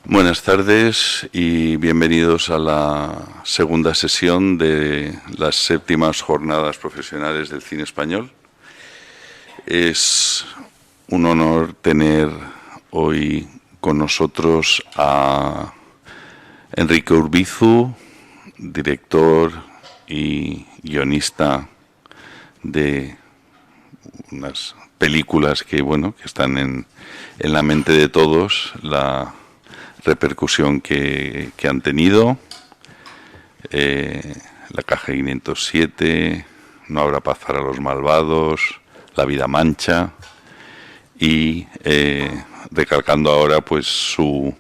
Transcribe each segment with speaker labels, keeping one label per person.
Speaker 1: Buenas tardes y bienvenidos a la segunda sesión de las séptimas jornadas profesionales del cine español. Es un honor tener hoy con nosotros a Enrique Urbizu, director y guionista de unas películas que están en la mente de todos, la repercusión que han tenido, La caja 507, No habrá paz para los malvados, La vida mancha, y recalcando ahora pues su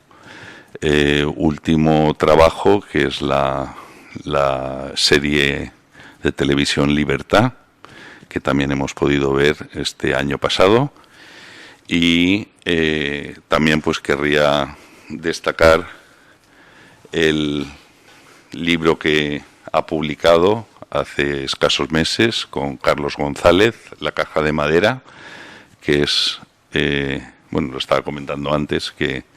Speaker 1: último trabajo, que es la serie de televisión Libertad, que también hemos podido ver este año pasado. Y también pues querría destacar el libro que ha publicado hace escasos meses con Carlos González, La caja de madera, que es, lo estaba comentando antes, que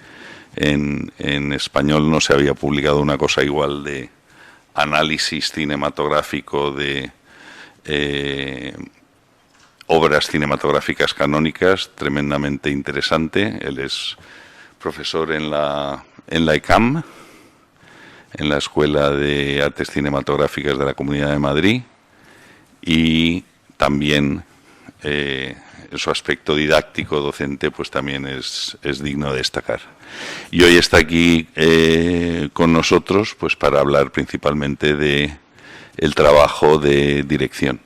Speaker 1: en español no se había publicado una cosa igual de análisis cinematográfico de obras cinematográficas canónicas, tremendamente interesante. Él es profesor en la ECAM, en la Escuela de Artes Cinematográficas de la Comunidad de Madrid, y también su aspecto didáctico, docente, pues también es digno de destacar. Y hoy está aquí con nosotros pues para hablar principalmente de el trabajo de dirección.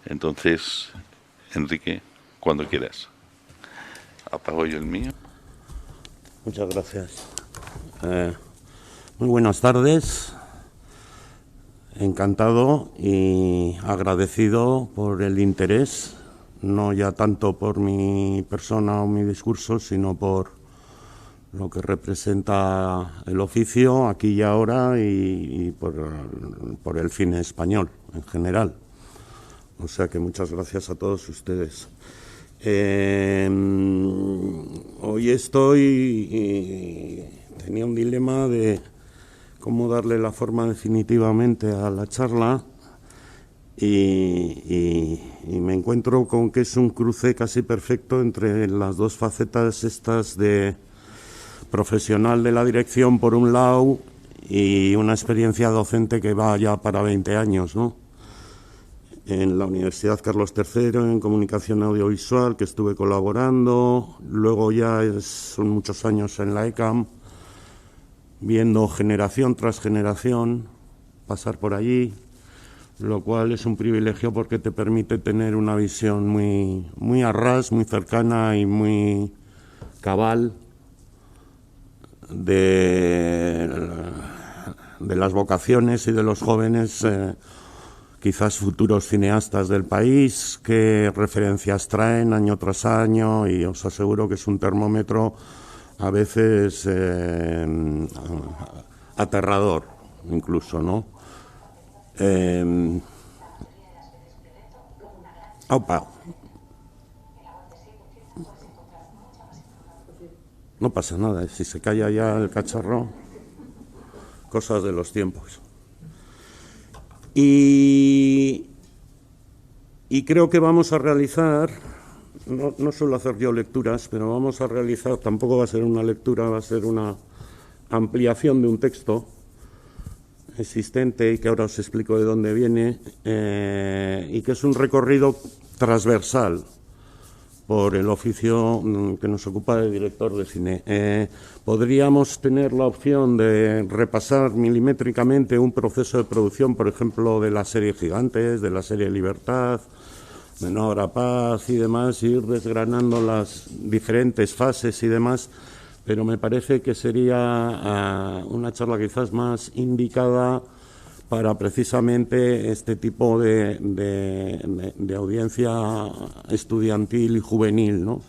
Speaker 1: Entonces, Enrique, cuando quieras. Apago yo el mío.
Speaker 2: Muchas gracias. Muy buenas tardes. Encantado y agradecido por el interés, no ya tanto por mi persona o mi discurso, sino por lo que representa el oficio aquí y ahora y por el cine español en general. O sea que muchas gracias a todos ustedes. Hoy tenía un dilema de cómo darle la forma definitivamente a la charla y me encuentro con que es un cruce casi perfecto entre las dos facetas estas de profesional de la dirección por un lado y una experiencia docente que va ya para 20 años, ¿no? En la Universidad Carlos III, en comunicación audiovisual, que estuve colaborando. Luego ya son muchos años en la ECAM, viendo generación tras generación pasar por allí, lo cual es un privilegio porque te permite tener una visión muy a ras, muy cercana y muy cabal de las vocaciones y de los jóvenes quizás futuros cineastas del país, qué referencias traen año tras año, y os aseguro que es un termómetro a veces aterrador, incluso, ¿no? No pasa nada, si se calla ya el cacharro, cosas de los tiempos. Y creo que vamos a realizar, no suelo hacer yo lecturas, pero vamos a realizar, tampoco va a ser una lectura, va a ser una ampliación de un texto existente y que ahora os explico de dónde viene, y que es un recorrido transversal por el oficio que nos ocupa de director de cine. Podríamos tener la opción de repasar milimétricamente un proceso de producción, por ejemplo, de la serie Gigantes, de la serie Libertad, de No habrá paz y demás, y ir desgranando las diferentes fases y demás, pero me parece que sería una charla quizás más indicada para precisamente este tipo de audiencia estudiantil y juvenil, ¿no?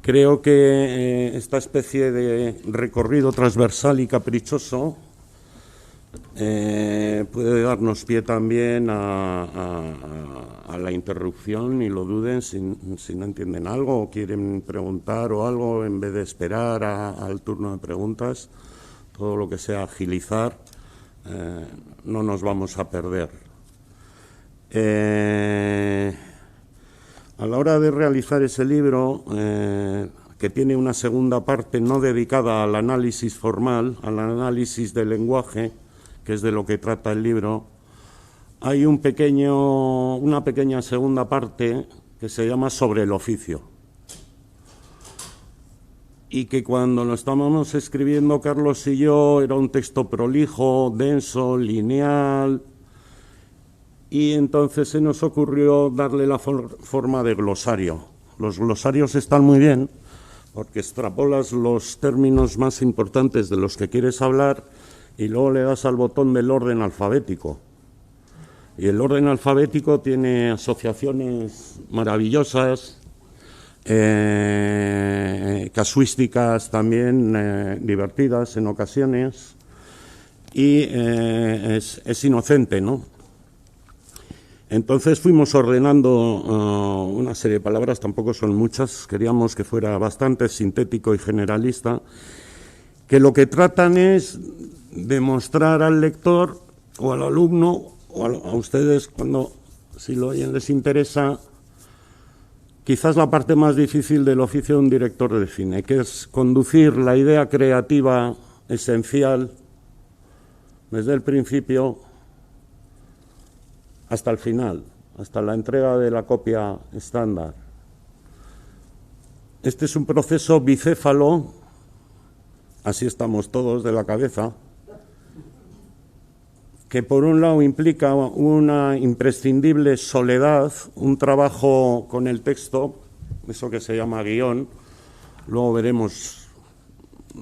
Speaker 2: Creo que esta especie de recorrido transversal y caprichoso puede darnos pie también a la interrupción, y lo duden si no entienden algo o quieren preguntar o algo, en vez de esperar al turno de preguntas. Todo lo que sea agilizar, no nos vamos a perder. A la hora de realizar ese libro, que tiene una segunda parte no dedicada al análisis formal, al análisis del lenguaje, que es de lo que trata el libro, hay una pequeña segunda parte que se llama Sobre el oficio. Y que cuando lo estábamos escribiendo Carlos y yo era un texto prolijo, denso, lineal, y entonces se nos ocurrió darle la forma de glosario. Los glosarios están muy bien porque extrapolas los términos más importantes de los que quieres hablar y luego le das al botón del orden alfabético. Y el orden alfabético tiene asociaciones maravillosas, casuísticas también divertidas en ocasiones, y es inocente, ¿no? Entonces fuimos ordenando una serie de palabras, tampoco son muchas, queríamos que fuera bastante sintético y generalista, que lo que tratan es demostrar al lector o al alumno o a ustedes, cuando si lo oyen les interesa, quizás la parte más difícil del oficio de un director de cine, que es conducir la idea creativa esencial desde el principio hasta el final, hasta la entrega de la copia estándar. Este es un proceso bicéfalo, así estamos todos de la cabeza, que por un lado implica una imprescindible soledad, un trabajo con el texto, eso que se llama guión. Luego veremos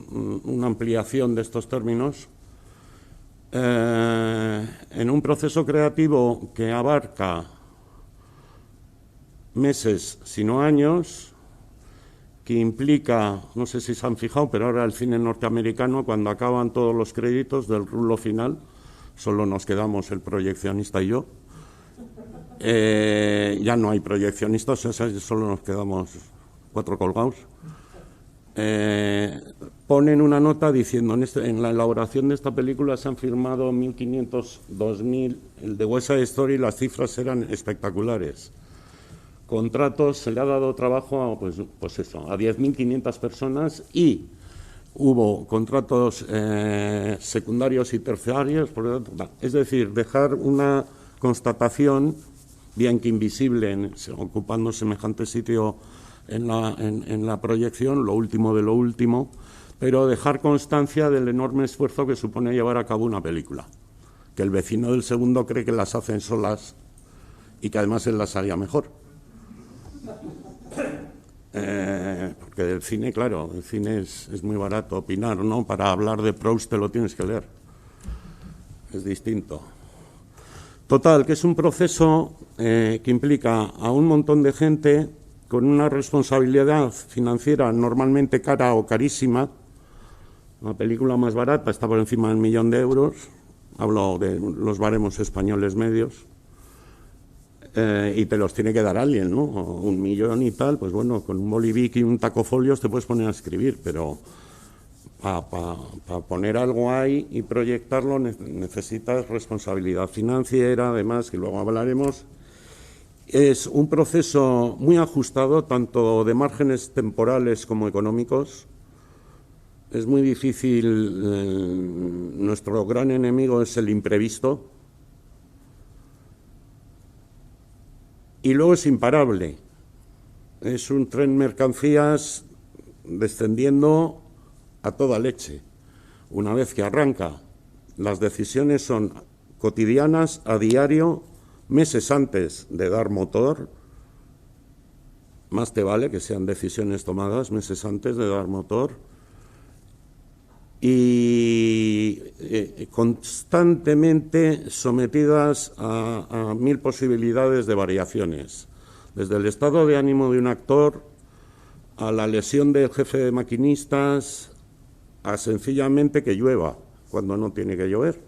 Speaker 2: una ampliación de estos términos. En un proceso creativo que abarca meses, si no años, que implica, no sé si se han fijado, pero ahora el cine norteamericano, cuando acaban todos los créditos del rulo final, solo nos quedamos el proyeccionista y yo. Ya no hay proyeccionistas, solo nos quedamos 4 colgados. Ponen una nota diciendo, en la elaboración de esta película se han firmado 1.500, 2.000, el de West Side Story, las cifras eran espectaculares. Contratos, se le ha dado trabajo a, pues eso, a 10.500 personas, y hubo contratos secundarios y terciarios, es decir, dejar una constatación, bien que invisible, ocupando semejante sitio en la proyección, lo último de lo último, pero dejar constancia del enorme esfuerzo que supone llevar a cabo una película, que el vecino del segundo cree que las hacen solas y que además él las haría mejor. Porque del cine, claro, el cine es muy barato opinar, ¿no? Para hablar de Proust te lo tienes que leer, es distinto. Total, que es un proceso que implica a un montón de gente con una responsabilidad financiera normalmente cara o carísima. La película más barata está por encima del 1.000.000 de euros, hablo de los baremos españoles medios, y te los tiene que dar alguien, ¿no? 1.000.000 y tal, pues bueno, con un bolivic y un tacofolios te puedes poner a escribir, pero para poner algo ahí y proyectarlo necesitas responsabilidad financiera, además, que luego hablaremos. Es un proceso muy ajustado, tanto de márgenes temporales como económicos. Es muy difícil, nuestro gran enemigo es el imprevisto. Y luego es imparable. Es un tren mercancías descendiendo a toda leche. Una vez que arranca, las decisiones son cotidianas, a diario, meses antes de dar motor. Más te vale que sean decisiones tomadas meses antes de dar motor. Y constantemente sometidas a 1.000 posibilidades de variaciones, desde el estado de ánimo de un actor a la lesión del jefe de maquinistas, a sencillamente que llueva cuando no tiene que llover.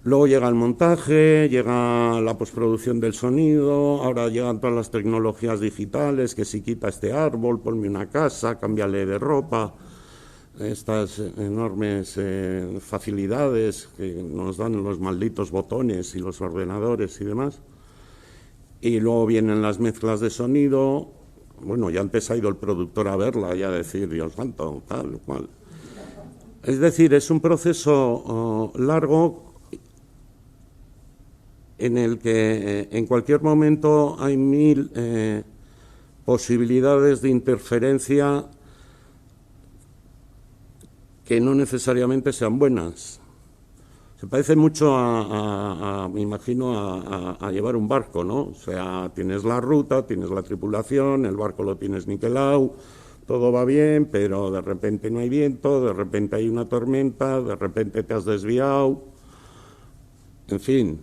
Speaker 2: Luego llega el montaje, llega la postproducción del sonido, ahora llegan todas las tecnologías digitales, que si quita este árbol, ponme una casa, cámbiale de ropa, estas enormes facilidades que nos dan los malditos botones y los ordenadores y demás. Y luego vienen las mezclas de sonido. Bueno, ya antes ha ido el productor a verla y a decir, Dios santo, tal cual. Es decir, es un proceso largo en el que en cualquier momento hay mil posibilidades de interferencia que no necesariamente sean buenas. Se parece mucho me imagino, a llevar un barco, ¿no? O sea, tienes la ruta, tienes la tripulación, el barco lo tienes niquelado, todo va bien, pero de repente no hay viento, de repente hay una tormenta, de repente te has desviado. En fin,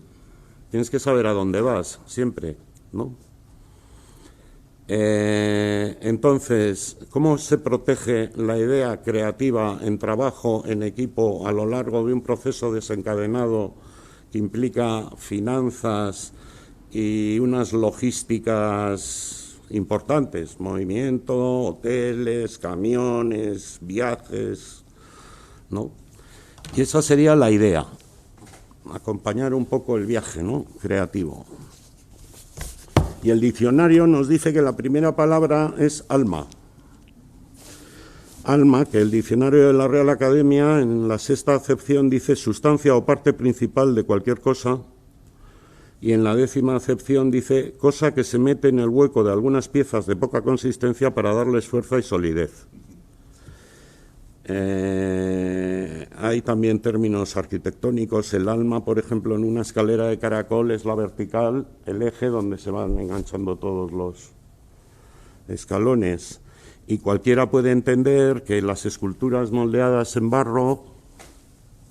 Speaker 2: tienes que saber a dónde vas, siempre, ¿no? Entonces, ¿cómo se protege la idea creativa en trabajo en equipo a lo largo de un proceso desencadenado que implica finanzas y unas logísticas importantes? Movimiento, hoteles, camiones, viajes, ¿no? Y esa sería la idea, acompañar un poco el viaje, ¿no?, creativo. Y el diccionario nos dice que la primera palabra es alma. Alma, que el diccionario de la Real Academia, en la sexta acepción, dice sustancia o parte principal de cualquier cosa. Y en la décima acepción dice cosa que se mete en el hueco de algunas piezas de poca consistencia para darles fuerza y solidez. Hay también términos arquitectónicos. El alma, por ejemplo, en una escalera de caracol es la vertical, el eje donde se van enganchando todos los escalones. Y cualquiera puede entender que las esculturas moldeadas en barro,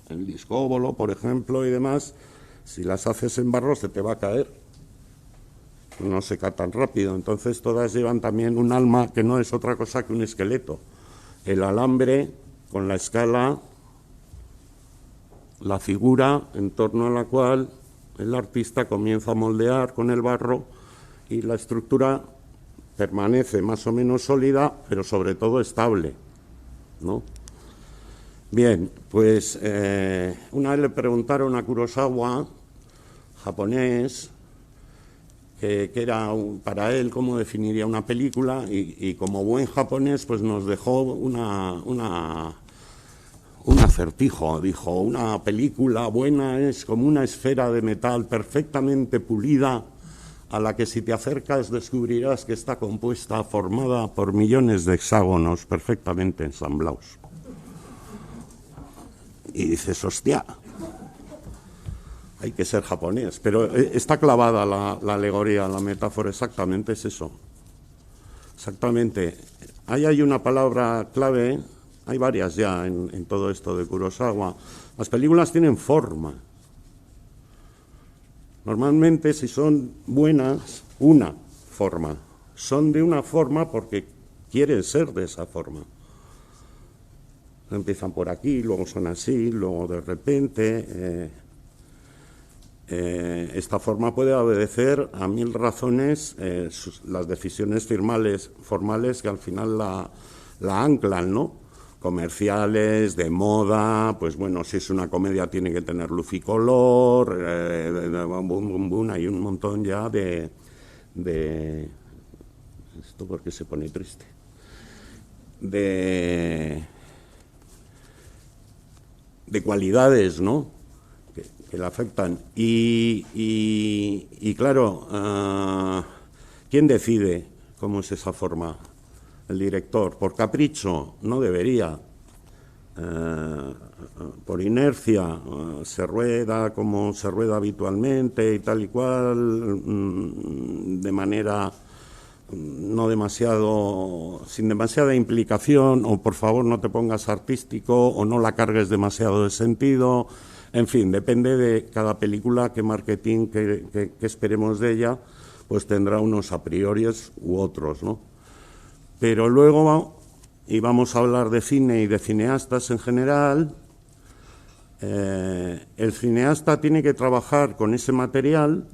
Speaker 2: el discóbolo, por ejemplo, y demás, si las haces en barro se te va a caer. No se cae tan rápido. Entonces todas llevan también un alma que no es otra cosa que un esqueleto. El alambre con la escala, la figura en torno a la cual el artista comienza a moldear con el barro, y la estructura permanece más o menos sólida, pero sobre todo estable, ¿no? Bien, pues una vez le preguntaron a Kurosawa, japonés, que era para él cómo definiría una película, y como buen japonés pues nos dejó un acertijo. Dijo: una película buena es como una esfera de metal perfectamente pulida, a la que si te acercas descubrirás que está formada por millones de hexágonos perfectamente ensamblados. Y dices, hostia, hay que ser japonés, pero está clavada la alegoría, la metáfora, exactamente es eso. Exactamente. Ahí hay una palabra clave, hay varias ya en todo esto de Kurosawa. Las películas tienen forma. Normalmente, si son buenas, una forma. Son de una forma porque quieren ser de esa forma. Empiezan por aquí, luego son así, luego de repente... esta forma puede obedecer a mil razones, las decisiones formales que al final la anclan, ¿no? Comerciales, de moda, pues bueno, si es una comedia tiene que tener luz y color, hay un montón ya de... ¿Esto por qué se pone triste? De cualidades, ¿no?, que la afectan. Y claro, ¿quién decide cómo es esa forma? El director. Por capricho, no debería. Por inercia, se rueda como se rueda habitualmente y tal y cual, de manera no demasiado, sin demasiada implicación, o por favor no te pongas artístico, o no la cargues demasiado de sentido. En fin, depende de cada película, qué marketing, qué esperemos de ella, pues tendrá unos a priori u otros, ¿no? Pero luego, y vamos a hablar de cine y de cineastas en general, El cineasta tiene que trabajar con ese material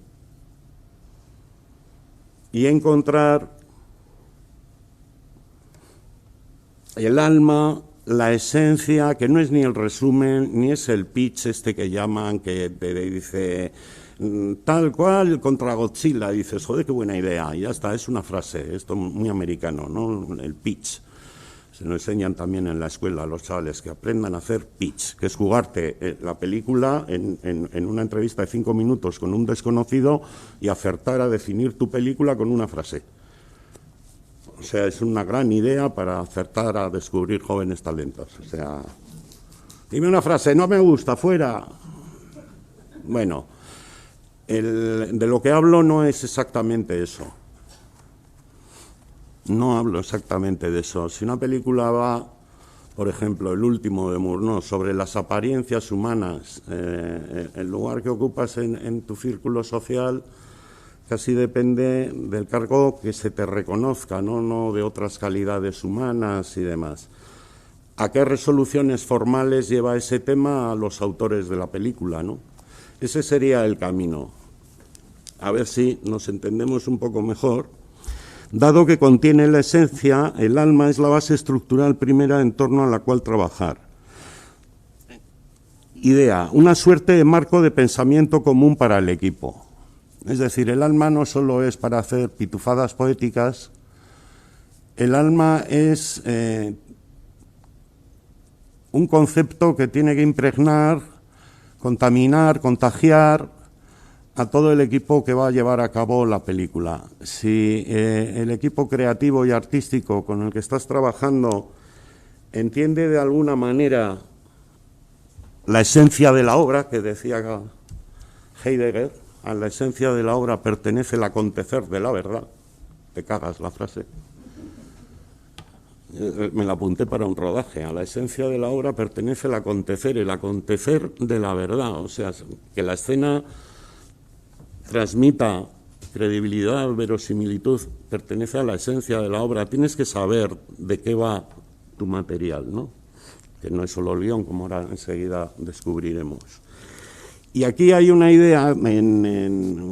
Speaker 2: y encontrar el alma, la esencia, que no es ni el resumen, ni es el pitch este que llaman, que te dice tal cual contra Godzilla, y dices, joder, qué buena idea, y ya está, es una frase, esto muy americano, ¿no? El pitch. Se lo enseñan también en la escuela a los chavales, que aprendan a hacer pitch, que es jugarte la película en una entrevista de 5 minutos con un desconocido y acertar a definir tu película con una frase. O sea, es una gran idea para acertar a descubrir jóvenes talentos. O sea, dime una frase, no me gusta, fuera. Bueno, de lo que hablo no es exactamente eso. No hablo exactamente de eso. Si una película va, por ejemplo, el último de Murnau, sobre las apariencias humanas, el lugar que ocupas en tu círculo social casi depende del cargo que se te reconozca, no de otras calidades humanas y demás. ¿A qué resoluciones formales lleva ese tema a los autores de la película, no? Ese sería el camino. A ver si nos entendemos un poco mejor. Dado que contiene la esencia, el alma es la base estructural primera en torno a la cual trabajar. Idea, una suerte de marco de pensamiento común para el equipo. Es decir, el alma no solo es para hacer pitufadas poéticas, el alma es un concepto que tiene que impregnar, contaminar, contagiar a todo el equipo que va a llevar a cabo la película. Si el equipo creativo y artístico con el que estás trabajando entiende de alguna manera la esencia de la obra, que decía Heidegger, a la esencia de la obra pertenece el acontecer de la verdad. Te cagas la frase. Me la apunté para un rodaje. A la esencia de la obra pertenece el acontecer de la verdad. O sea, que la escena transmita credibilidad, verosimilitud, pertenece a la esencia de la obra. Tienes que saber de qué va tu material, ¿no? Que no es solo el guión, como ahora enseguida descubriremos. Y aquí hay una idea en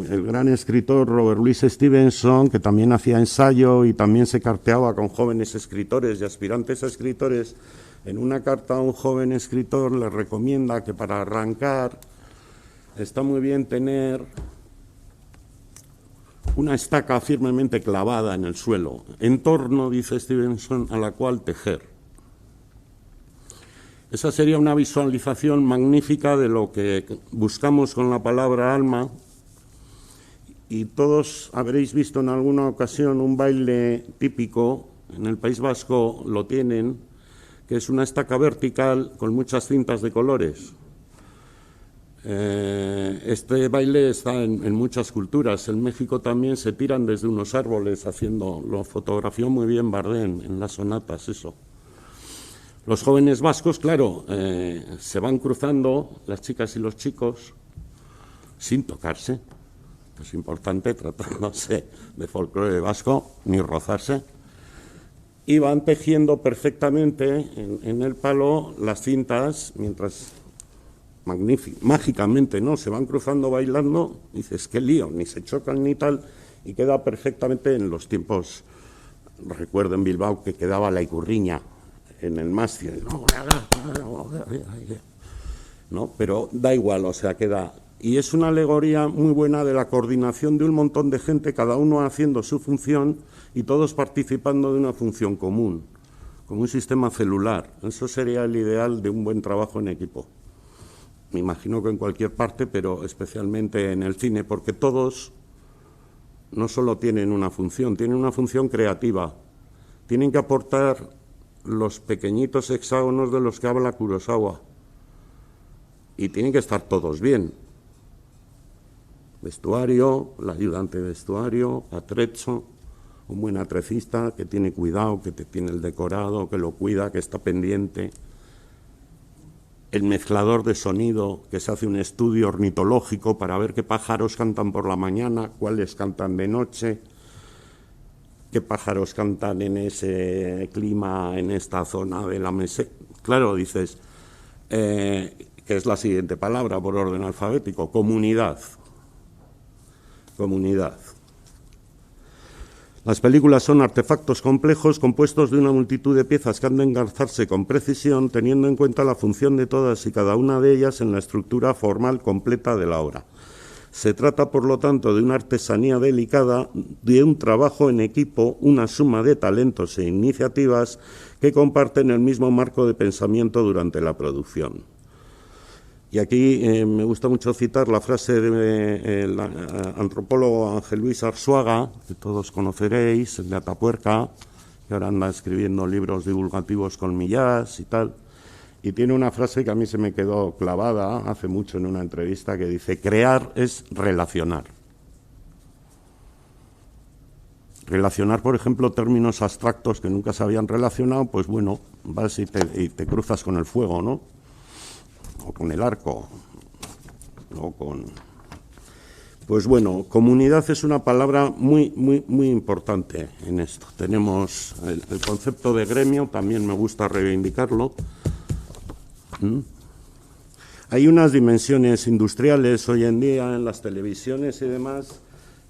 Speaker 2: el gran escritor Robert Louis Stevenson, que también hacía ensayo y también se carteaba con jóvenes escritores y aspirantes a escritores. En una carta a un joven escritor le recomienda que para arrancar está muy bien tener una estaca firmemente clavada en el suelo, en torno, dice Stevenson, a la cual tejer. Esa sería una visualización magnífica de lo que buscamos con la palabra alma, y todos habréis visto en alguna ocasión un baile típico, en el País Vasco lo tienen, que es una estaca vertical con muchas cintas de colores. Este baile está en muchas culturas. En México también se tiran desde unos árboles haciendo, lo fotografió muy bien Bardem en las sonatas, eso. Los jóvenes vascos, claro, se van cruzando, las chicas y los chicos, sin tocarse. Es importante, tratándose de folclore vasco, ni rozarse. Y van tejiendo perfectamente en el palo las cintas, mientras mágicamente, ¿no? Se van cruzando bailando, dices, qué lío, ni se chocan ni tal, y queda perfectamente en los tiempos. Recuerdo en Bilbao que quedaba la icurriña en el mástil, ¿no? Pero da igual, o sea, queda. Y es una alegoría muy buena de la coordinación de un montón de gente, cada uno haciendo su función y todos participando de una función común, como un sistema celular. Eso sería el ideal de un buen trabajo en equipo. Me imagino que en cualquier parte, pero especialmente en el cine, porque todos no solo tienen una función creativa. Tienen que aportar los pequeñitos hexágonos de los que habla Kurosawa. Y tienen que estar todos bien. Vestuario, el ayudante de vestuario, atrezzo, un buen atrecista que tiene cuidado, que te tiene el decorado, que lo cuida, que está pendiente. El mezclador de sonido, que se hace un estudio ornitológico para ver qué pájaros cantan por la mañana, cuáles cantan de noche, qué pájaros cantan en ese clima, en esta zona de la meseta. Claro, dices, que que es la siguiente palabra por orden alfabético, comunidad. Comunidad. Las películas son artefactos complejos compuestos de una multitud de piezas que han de engarzarse con precisión, teniendo en cuenta la función de todas y cada una de ellas en la estructura formal completa de la obra. Se trata, por lo tanto, de una artesanía delicada, de un trabajo en equipo, una suma de talentos e iniciativas que comparten el mismo marco de pensamiento durante la producción. Y aquí me gusta mucho citar la frase del antropólogo Ángel Luis Arzuaga, que todos conoceréis, el de Atapuerca, que ahora anda escribiendo libros divulgativos con Millás y tal. Y tiene una frase que a mí se me quedó clavada hace mucho en una entrevista que dice: crear es relacionar. Relacionar, por ejemplo, términos abstractos que nunca se habían relacionado, pues bueno, vas y te cruzas con el fuego, ¿no? O con el arco, o con... Pues bueno, comunidad es una palabra muy importante en esto. Tenemos el concepto de gremio, también me gusta reivindicarlo. Hay unas dimensiones industriales hoy en día en las televisiones y demás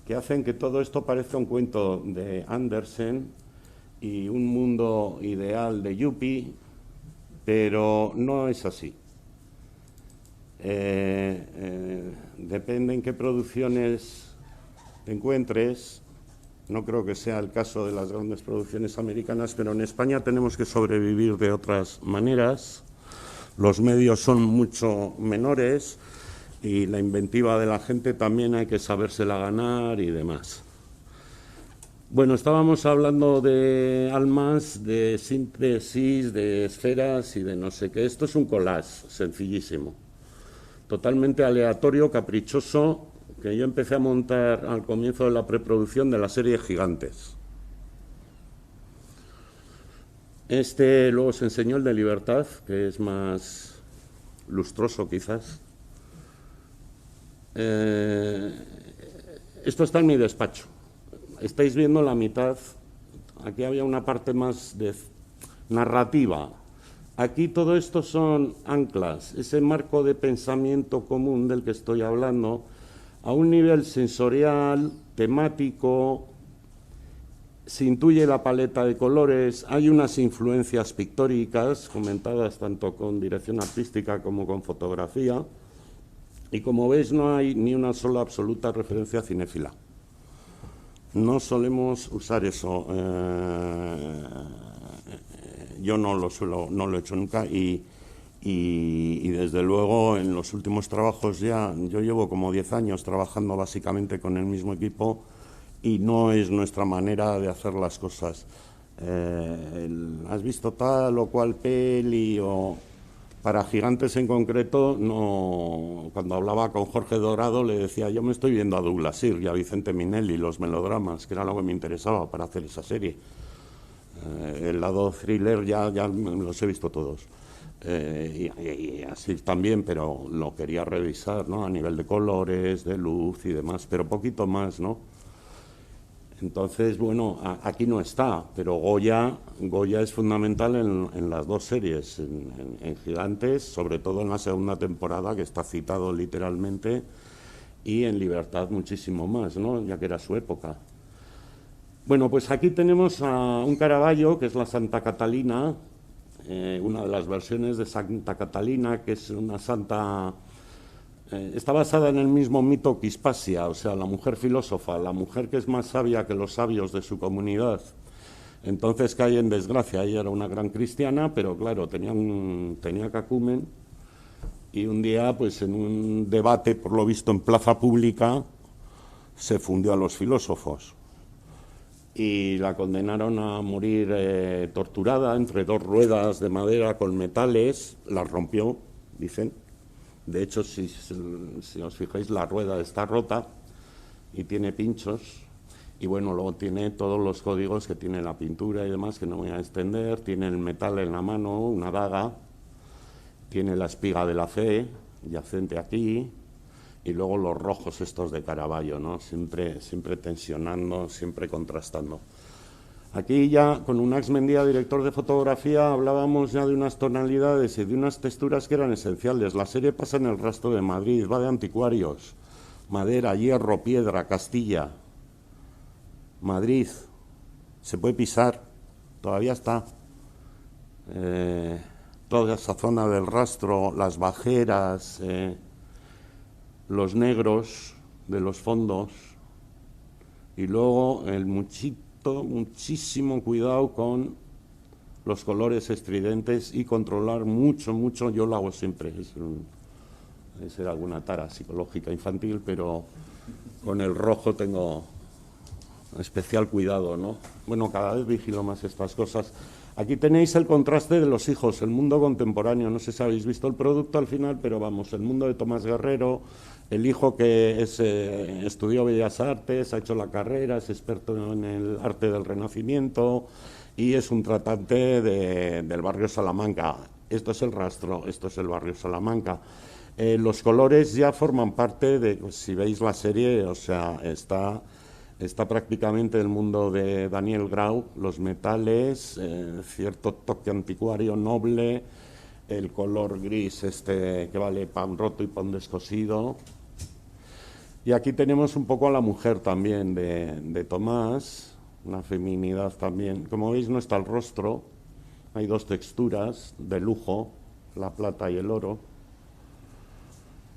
Speaker 2: que hacen que todo esto parezca un cuento de Andersen y un mundo ideal de Yuppie, pero no es así. Depende en qué producciones te encuentres. No creo que sea el caso de las grandes producciones americanas, pero en España tenemos que sobrevivir de otras maneras. Los medios son mucho menores y la inventiva de la gente también hay que sabérsela ganar y demás. Bueno, estábamos hablando de almas, de síntesis, de esferas y de no sé qué. Esto es un collage sencillísimo, totalmente aleatorio, caprichoso, que yo empecé a montar al comienzo de la preproducción de la serie Gigantes. Luego se enseñó el de Libertad, que es más lustroso quizás. Esto está en mi despacho. Estáis viendo la mitad. Aquí había una parte más de narrativa. Aquí todo esto son anclas, ese marco de pensamiento común del que estoy hablando, a un nivel sensorial, temático. Se intuye la paleta de colores, hay unas influencias pictóricas comentadas tanto con dirección artística como con fotografía, y como veis no hay ni una sola absoluta referencia cinéfila. No solemos usar eso, yo no lo he hecho nunca y desde luego en los últimos trabajos yo llevo como 10 años trabajando básicamente con el mismo equipo, y no es nuestra manera de hacer las cosas. ¿Has visto tal o cual peli? O para Gigantes en concreto, no. Cuando hablaba con Jorge Dorado le decía: yo me estoy viendo a Douglas Sirk y a Vicente Minelli, los melodramas, que era lo que me interesaba para hacer esa serie. El lado thriller ya los he visto todos. Y así también, pero lo quería revisar, ¿no? A nivel de colores, de luz y demás, pero poquito más, ¿no? Entonces, bueno, aquí no está, pero Goya es fundamental en las dos series, en Gigantes, sobre todo en la segunda temporada, que está citado literalmente, y en Libertad muchísimo más, ¿no? Ya que era su época. Bueno, pues aquí tenemos a un Caravaggio, que es la Santa Catalina, una de las versiones de Santa Catalina, que es una santa... está basada en el mismo mito que Hispasia, o sea, la mujer filósofa, la mujer que es más sabia que los sabios de su comunidad. Entonces cae en desgracia. Ella era una gran cristiana, pero claro, tenía cacumen, y un día, pues en un debate, por lo visto en plaza pública, se fundió a los filósofos y la condenaron a morir torturada entre dos ruedas de madera con metales. Las rompió, dicen. De hecho, si os fijáis, la rueda está rota y tiene pinchos. Y bueno, luego tiene todos los códigos que tiene la pintura y demás, que no voy a extender. Tiene el metal en la mano, una daga. Tiene la espiga de la fe, yacente aquí. Y luego los rojos estos de Caravaggio, ¿no? Siempre tensionando, siempre contrastando. Aquí ya, con Unax Mendía, director de fotografía, hablábamos ya de unas tonalidades y de unas texturas que eran esenciales. La serie pasa en el Rastro de Madrid, va de anticuarios, madera, hierro, piedra, Castilla, Madrid, se puede pisar, todavía está. Toda esa zona del Rastro, las bajeras, los negros de los fondos, y luego el muchísimo cuidado con los colores estridentes y controlar mucho, yo lo hago siempre, es alguna tara psicológica infantil, pero con el rojo tengo especial cuidado, ¿no? Bueno, cada vez vigilo más estas cosas. Aquí tenéis el contraste de los hijos, el mundo contemporáneo, no sé si habéis visto el producto al final, pero vamos, el mundo de Tomás Guerrero, el hijo que estudió Bellas Artes, ha hecho la carrera, es experto en el arte del Renacimiento y es un tratante del barrio Salamanca. Esto es el Rastro, esto es el barrio Salamanca. Los colores ya forman parte de, pues, si veis la serie, o sea, está prácticamente el mundo de Daniel Grau, los metales, cierto toque anticuario noble, el color gris que vale pan roto y pan descosido. Y aquí tenemos un poco a la mujer también de Tomás, una feminidad también. Como veis no está el rostro, hay dos texturas de lujo, la plata y el oro.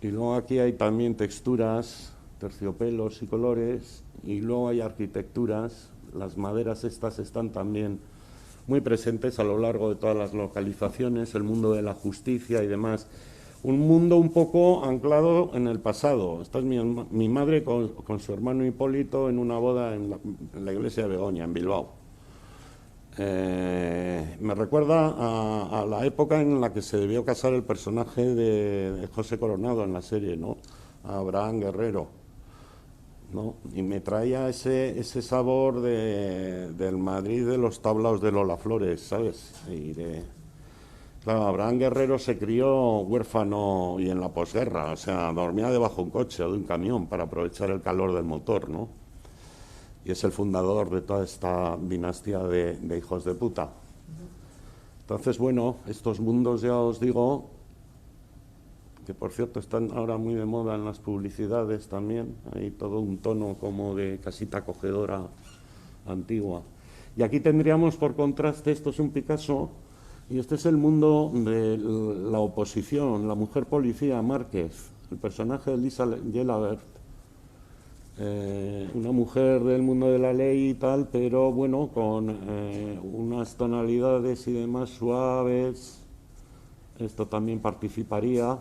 Speaker 2: Y luego aquí hay también texturas, terciopelos y colores, y luego hay arquitecturas. Las maderas estas están también muy presentes a lo largo de todas las localizaciones, el mundo de la justicia y demás. Un mundo un poco anclado en el pasado. Esta es mi madre con su hermano Hipólito en una boda en la iglesia de Begoña, en Bilbao. Me recuerda a la época en la que se debió casar el personaje de José Coronado en la serie, ¿no? A Abraham Guerrero, ¿no? Y me traía ese sabor del Madrid de los tablaos de Lola Flores, ¿sabes? Claro, Abraham Guerrero se crió huérfano y en la posguerra, o sea, dormía debajo de un coche o de un camión para aprovechar el calor del motor, ¿no? Y es el fundador de toda esta dinastía de hijos de puta. Entonces, bueno, estos mundos ya os digo, que por cierto están ahora muy de moda en las publicidades también, hay todo un tono como de casita acogedora antigua. Y aquí tendríamos por contraste, esto es un Picasso, y este es el mundo de la oposición, la mujer policía Márquez, el personaje de Lisa Gelabert, una mujer del mundo de la ley y tal, pero bueno, con unas tonalidades y demás suaves. Esto también participaría.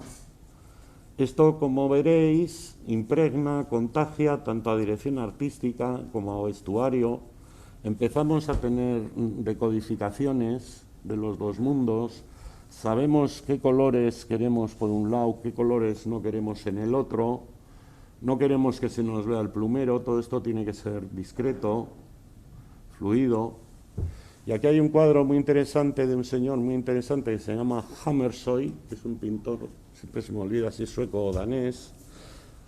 Speaker 2: Esto, como veréis, impregna, contagia tanto a dirección artística como a vestuario. Empezamos a tener decodificaciones de los dos mundos, sabemos qué colores queremos por un lado, qué colores no queremos en el otro, no queremos que se nos vea el plumero, todo esto tiene que ser discreto, fluido. Y aquí hay un cuadro muy interesante de un señor muy interesante que se llama Hammershøi, que es un pintor, siempre se me olvida si es sueco o danés,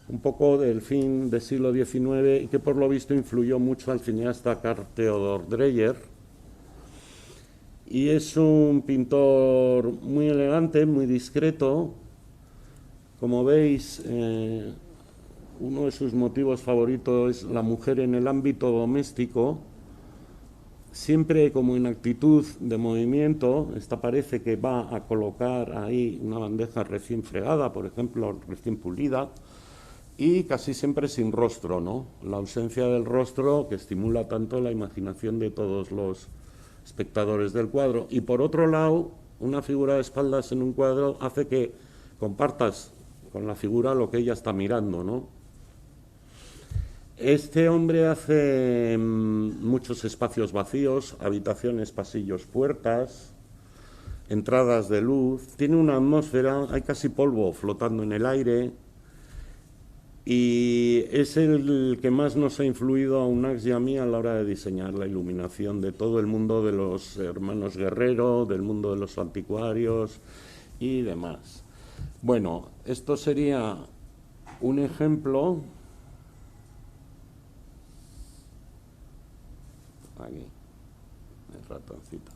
Speaker 2: un poco del fin del siglo XIX y que por lo visto influyó mucho al cineasta Carl Theodor Dreyer. Y es un pintor muy elegante, muy discreto. Como veis, uno de sus motivos favoritos es la mujer en el ámbito doméstico, siempre como en actitud de movimiento. Esta parece que va a colocar ahí una bandeja recién fregada, por ejemplo, recién pulida, y casi siempre sin rostro, ¿no? La ausencia del rostro que estimula tanto la imaginación de todos los espectadores del cuadro. Y por otro lado, una figura de espaldas en un cuadro hace que compartas con la figura lo que ella está mirando, ¿no? Este hombre hace muchos espacios vacíos, habitaciones, pasillos, puertas, entradas de luz. Tiene una atmósfera, hay casi polvo flotando en el aire. Y es el que más nos ha influido a Unax y a mí a la hora de diseñar la iluminación de todo el mundo de los hermanos Guerrero, del mundo de los anticuarios y demás. Bueno, esto sería un ejemplo. Aquí. ratoncito.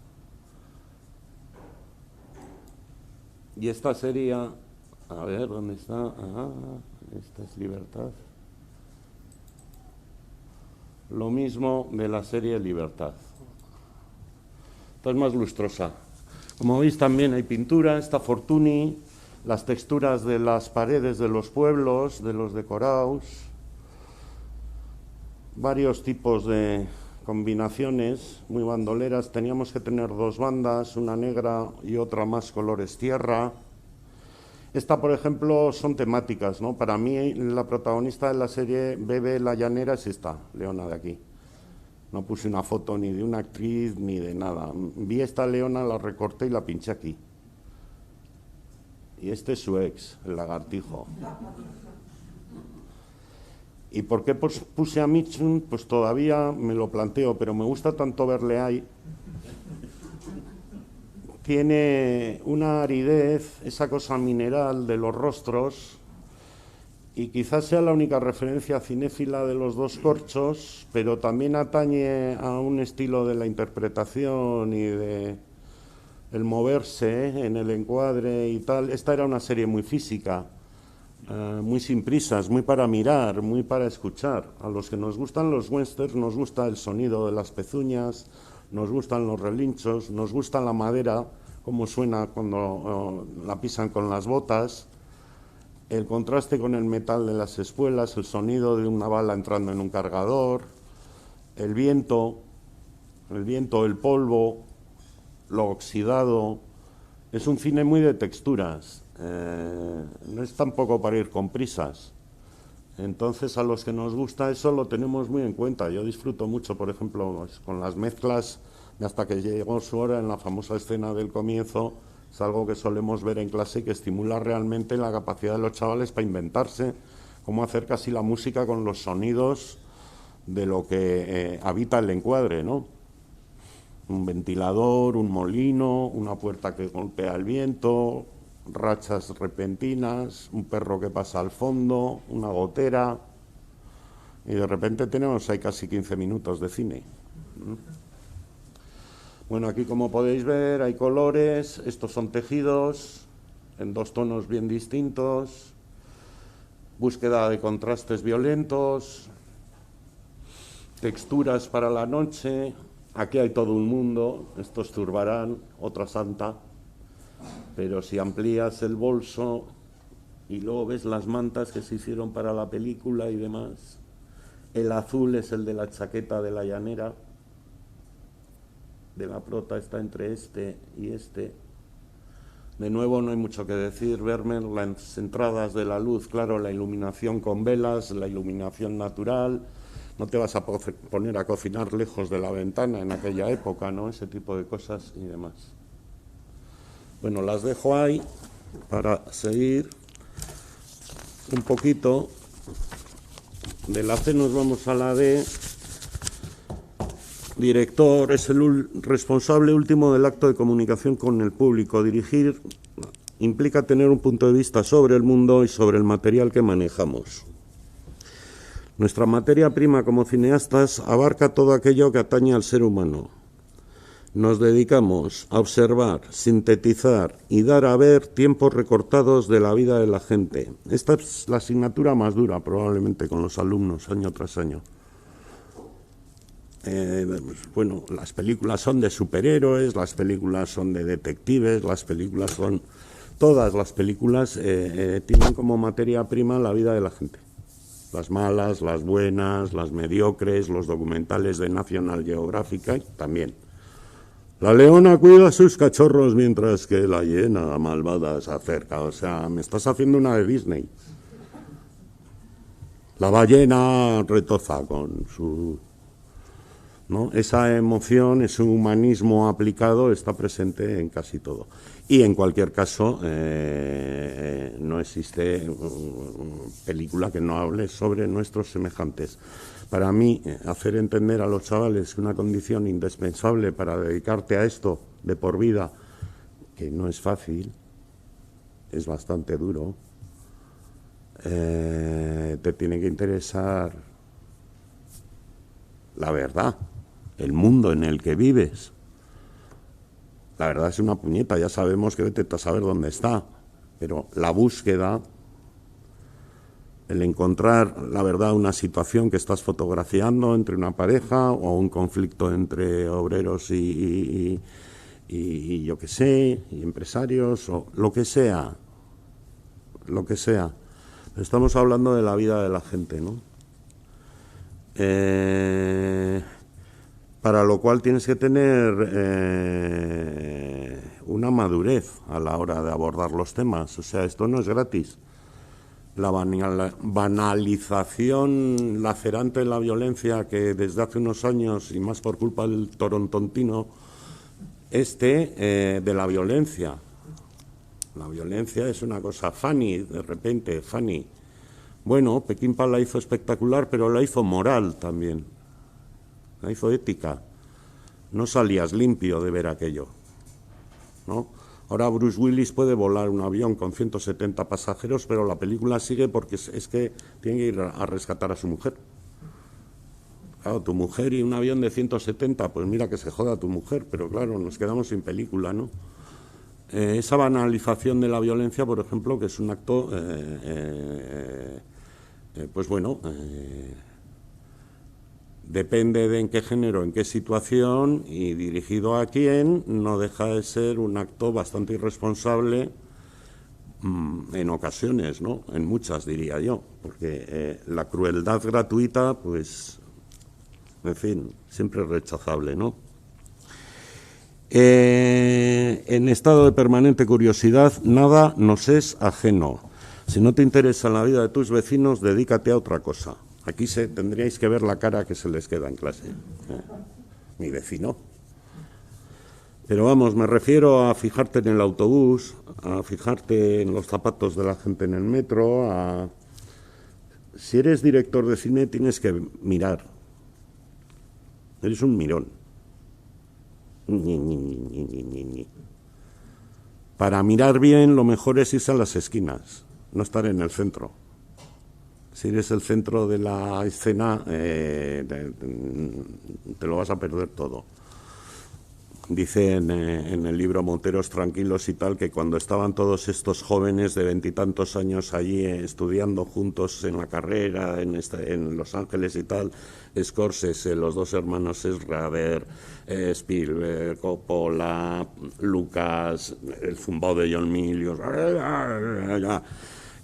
Speaker 2: Y esta sería, a ver, ¿dónde está? Ah, esta es Libertad. Lo mismo de la serie Libertad. Esta es más lustrosa. Como veis también hay pintura, está Fortuny, las texturas de las paredes de los pueblos, de los decorados, varios tipos de combinaciones muy bandoleras. Teníamos que tener dos bandas, una negra y otra más colores tierra. Esta, por ejemplo, son temáticas, ¿no? Para mí, la protagonista de la serie Bebe la Llanera es esta, Leona de aquí. No puse una foto ni de una actriz ni de nada. Vi esta Leona, la recorté y la pinché aquí. Y este es su ex, el lagartijo. ¿Y por qué puse a Mitchum? Pues todavía me lo planteo, pero me gusta tanto verle ahí. Tiene una aridez, esa cosa mineral de los rostros, y quizás sea la única referencia cinéfila de los dos corchos, pero también atañe a un estilo de la interpretación y de el moverse en el encuadre y tal. Esta era una serie muy física, muy sin prisas, muy para mirar, muy para escuchar. A los que nos gustan los westerns nos gusta el sonido de las pezuñas, nos gustan los relinchos, nos gusta la madera, cómo suena cuando la pisan con las botas, el contraste con el metal de las espuelas, el sonido de una bala entrando en un cargador, el viento, el polvo, lo oxidado. Es un cine muy de texturas, no es tampoco para ir con prisas. Entonces, a los que nos gusta eso lo tenemos muy en cuenta. Yo disfruto mucho, por ejemplo, pues, con las mezclas de Hasta que llegó su hora, en la famosa escena del comienzo. Es algo que solemos ver en clase y que estimula realmente la capacidad de los chavales para inventarse cómo hacer casi la música con los sonidos de lo que habita el encuadre, ¿no? Un ventilador, un molino, una puerta que golpea el viento, rachas repentinas, un perro que pasa al fondo, una gotera, y de repente tenemos ahí casi 15 minutos de cine. Bueno, aquí como podéis ver hay colores, estos son tejidos en dos tonos bien distintos, búsqueda de contrastes violentos, texturas para la noche. Aquí hay todo un mundo, estos Zurbarán, otra santa, pero si amplías el bolso y luego ves las mantas que se hicieron para la película y demás, el azul es el de la chaqueta de la llanera, de la prota, está entre este y este. De nuevo no hay mucho que decir, verme las entradas de la luz, claro, la iluminación con velas, la iluminación natural. No te vas a poner a cocinar lejos de la ventana en aquella época, ¿no? Ese tipo de cosas y demás. Bueno, las dejo ahí para seguir un poquito. De la C nos vamos a la D. Director es el responsable último del acto de comunicación con el público. Dirigir implica tener un punto de vista sobre el mundo y sobre el material que manejamos. Nuestra materia prima como cineastas abarca todo aquello que atañe al ser humano. Nos dedicamos a observar, sintetizar y dar a ver tiempos recortados de la vida de la gente. Esta es la asignatura más dura probablemente con los alumnos año tras año. Bueno, las películas son de superhéroes, las películas son de detectives, todas las películas tienen como materia prima la vida de la gente. Las malas, las buenas, las mediocres, los documentales de National Geographic también. La leona cuida a sus cachorros mientras que la hiena malvada se acerca. O sea, me estás haciendo una de Disney. La ballena retoza con su... ¿no? Esa emoción, ese humanismo aplicado está presente en casi todo. Y en cualquier caso, no existe película que no hable sobre nuestros semejantes. Para mí, hacer entender a los chavales que una condición indispensable para dedicarte a esto de por vida, que no es fácil, es bastante duro, te tiene que interesar la verdad, el mundo en el que vives, la verdad es una puñeta, ya sabemos que vete a saber dónde está, pero la búsqueda, el encontrar, la verdad, una situación que estás fotografiando entre una pareja o un conflicto entre obreros y yo qué sé, y empresarios, o lo que sea. Estamos hablando de la vida de la gente, ¿no? Para lo cual tienes que tener una madurez a la hora de abordar los temas. O sea, esto no es gratis. La banalización lacerante de la violencia que desde hace unos años, y más por culpa del torontontino, de la violencia. La violencia es una cosa funny, de repente, funny. Bueno, Peckinpah la hizo espectacular, pero la hizo moral también. La hizo ética. No salías limpio de ver aquello, ¿no? Ahora Bruce Willis puede volar un avión con 170 pasajeros, pero la película sigue porque es que tiene que ir a rescatar a su mujer. Claro, tu mujer y un avión de 170, pues mira que se joda tu mujer, pero claro, nos quedamos sin película, ¿no? Esa banalización de la violencia, por ejemplo, que es un acto, pues bueno, depende de en qué género, en qué situación y dirigido a quién, no deja de ser un acto bastante irresponsable en ocasiones, ¿no? En muchas, diría yo, porque la crueldad gratuita, pues, en fin, siempre es rechazable, ¿no? En estado de permanente curiosidad, nada nos es ajeno. Si no te interesa la vida de tus vecinos, dedícate a otra cosa. Aquí tendríais que ver la cara que se les queda en clase. Mi vecino. Pero vamos, me refiero a fijarte en el autobús, a fijarte en los zapatos de la gente en el metro, Si eres director de cine tienes que mirar. Eres un mirón. Para mirar bien, lo mejor es irse a las esquinas, no estar en el centro. Si eres el centro de la escena, te lo vas a perder todo. Dice en el libro Monteros Tranquilos y tal, que cuando estaban todos estos jóvenes de 20 y tantos años allí estudiando juntos en la carrera, en Los Ángeles y tal, Scorsese, los dos hermanos Schrader, Spielberg, Coppola, Lucas, el zumbao de John Milius,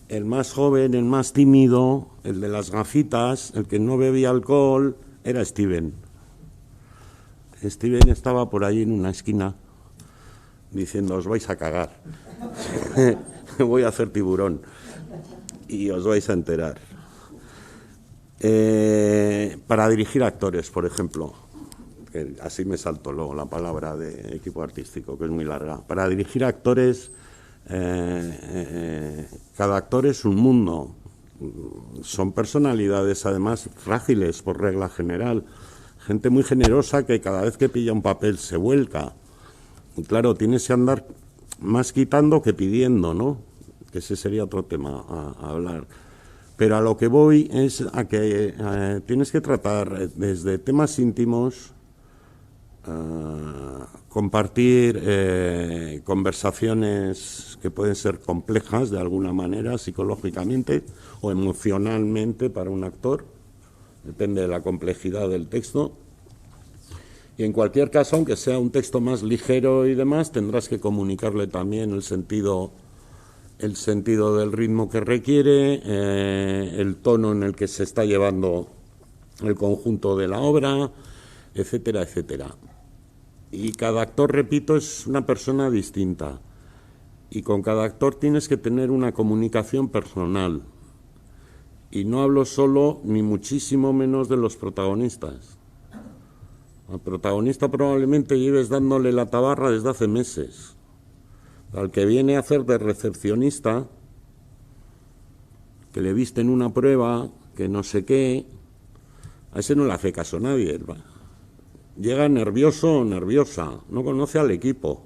Speaker 2: el más joven, el más tímido, el de las gafitas, el que no bebía alcohol, era Steven. Steven estaba por ahí en una esquina diciendo, os vais a cagar, voy a hacer tiburón y os vais a enterar. Para dirigir actores, por ejemplo, que así me salto luego la palabra de equipo artístico, que es muy larga. Para dirigir actores, cada actor es un mundo. Son personalidades, además, frágiles por regla general. Gente muy generosa que cada vez que pilla un papel se vuelca. Y claro, tienes que andar más quitando que pidiendo, ¿no? Que ese sería otro tema a hablar. Pero a lo que voy es a que tienes que tratar desde temas íntimos, compartir conversaciones que pueden ser complejas de alguna manera, psicológicamente o emocionalmente para un actor. Depende de la complejidad del texto. Y en cualquier caso, aunque sea un texto más ligero y demás, tendrás que comunicarle también el sentido del ritmo que requiere, el tono en el que se está llevando el conjunto de la obra, etcétera, etcétera. Y cada actor, repito, es una persona distinta. Y con cada actor tienes que tener una comunicación personal. Y no hablo solo, ni muchísimo menos, de los protagonistas. Al protagonista probablemente lleves dándole la tabarra desde hace meses. Al que viene a hacer de recepcionista, que le visten una prueba, que no sé qué, a ese no le hace caso nadie. Llega nervioso o nerviosa, no conoce al equipo.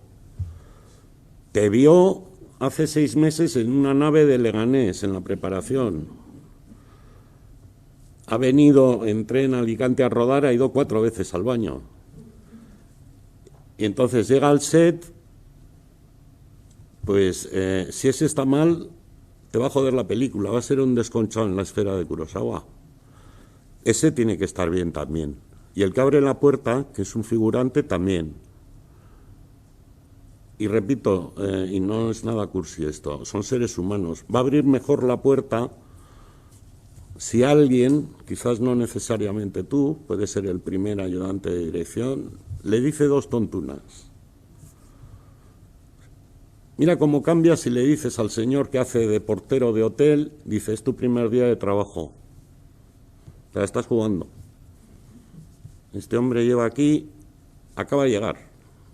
Speaker 2: Te vio hace 6 meses en una nave de Leganés, en la preparación. Ha venido en tren a Alicante a rodar, ha ido 4 veces al baño. Y entonces llega al set Pues si ese está mal, te va a joder la película, va a ser un desconchado en la esfera de Kurosawa. Ese tiene que estar bien también. Y el que abre la puerta, que es un figurante, también. Y repito, y no es nada cursi esto, son seres humanos. Va a abrir mejor la puerta si alguien, quizás no necesariamente tú, puede ser el primer ayudante de dirección, le dice dos tontunas. Mira cómo cambia si le dices al señor que hace de portero de hotel, dice, es tu primer día de trabajo. Te la estás jugando. Este hombre lleva aquí, acaba de llegar.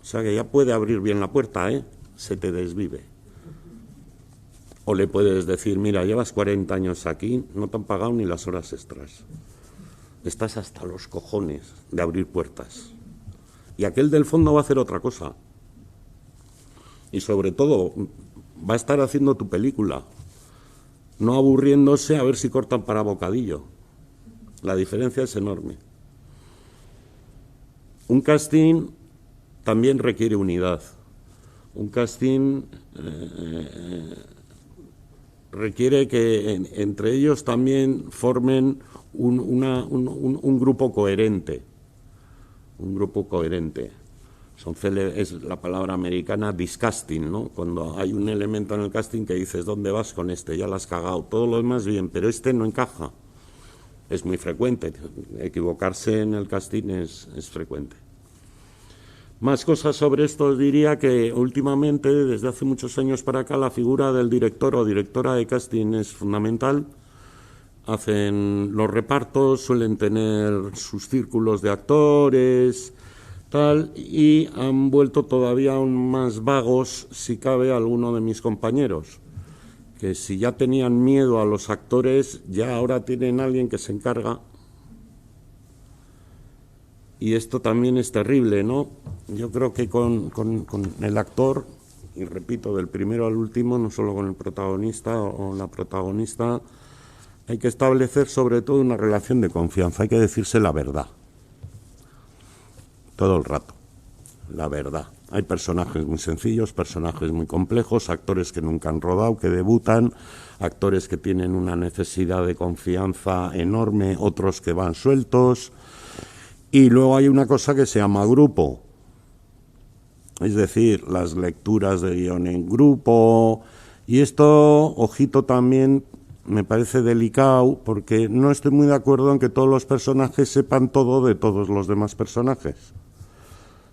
Speaker 2: O sea que ya puede abrir bien la puerta, ¿eh? Se te desvive. O le puedes decir, mira, llevas 40 años aquí, no te han pagado ni las horas extras. Estás hasta los cojones de abrir puertas. Y aquel del fondo va a hacer otra cosa. Y sobre todo, va a estar haciendo tu película, no aburriéndose a ver si cortan para bocadillo. La diferencia es enorme. Un casting también requiere unidad. Un casting requiere que entre ellos también formen un grupo coherente. Un grupo coherente. Es la palabra americana discasting, ¿no? Cuando hay un elemento en el casting que dices, ¿dónde vas con este? Ya la has cagado. Todo lo demás bien, pero este no encaja. Es muy frecuente. Equivocarse en el casting es frecuente. Más cosas sobre esto, os diría que últimamente, desde hace muchos años para acá, la figura del director o directora de casting es fundamental. Hacen los repartos, suelen tener sus círculos de actores, tal, y han vuelto todavía aún más vagos, si cabe, alguno de mis compañeros, que si ya tenían miedo a los actores, ya ahora tienen alguien que se encarga. Y esto también es terrible, ¿no? Yo creo que con el actor, y repito, del primero al último, no solo con el protagonista o la protagonista, hay que establecer sobre todo una relación de confianza, hay que decirse la verdad. Todo el rato, la verdad. Hay personajes muy sencillos, personajes muy complejos, actores que nunca han rodado, que debutan, actores que tienen una necesidad de confianza enorme, otros que van sueltos. Y luego hay una cosa que se llama grupo, es decir, las lecturas de guión en grupo. Y esto, ojito también, me parece delicado, porque no estoy muy de acuerdo en que todos los personajes sepan todo de todos los demás personajes.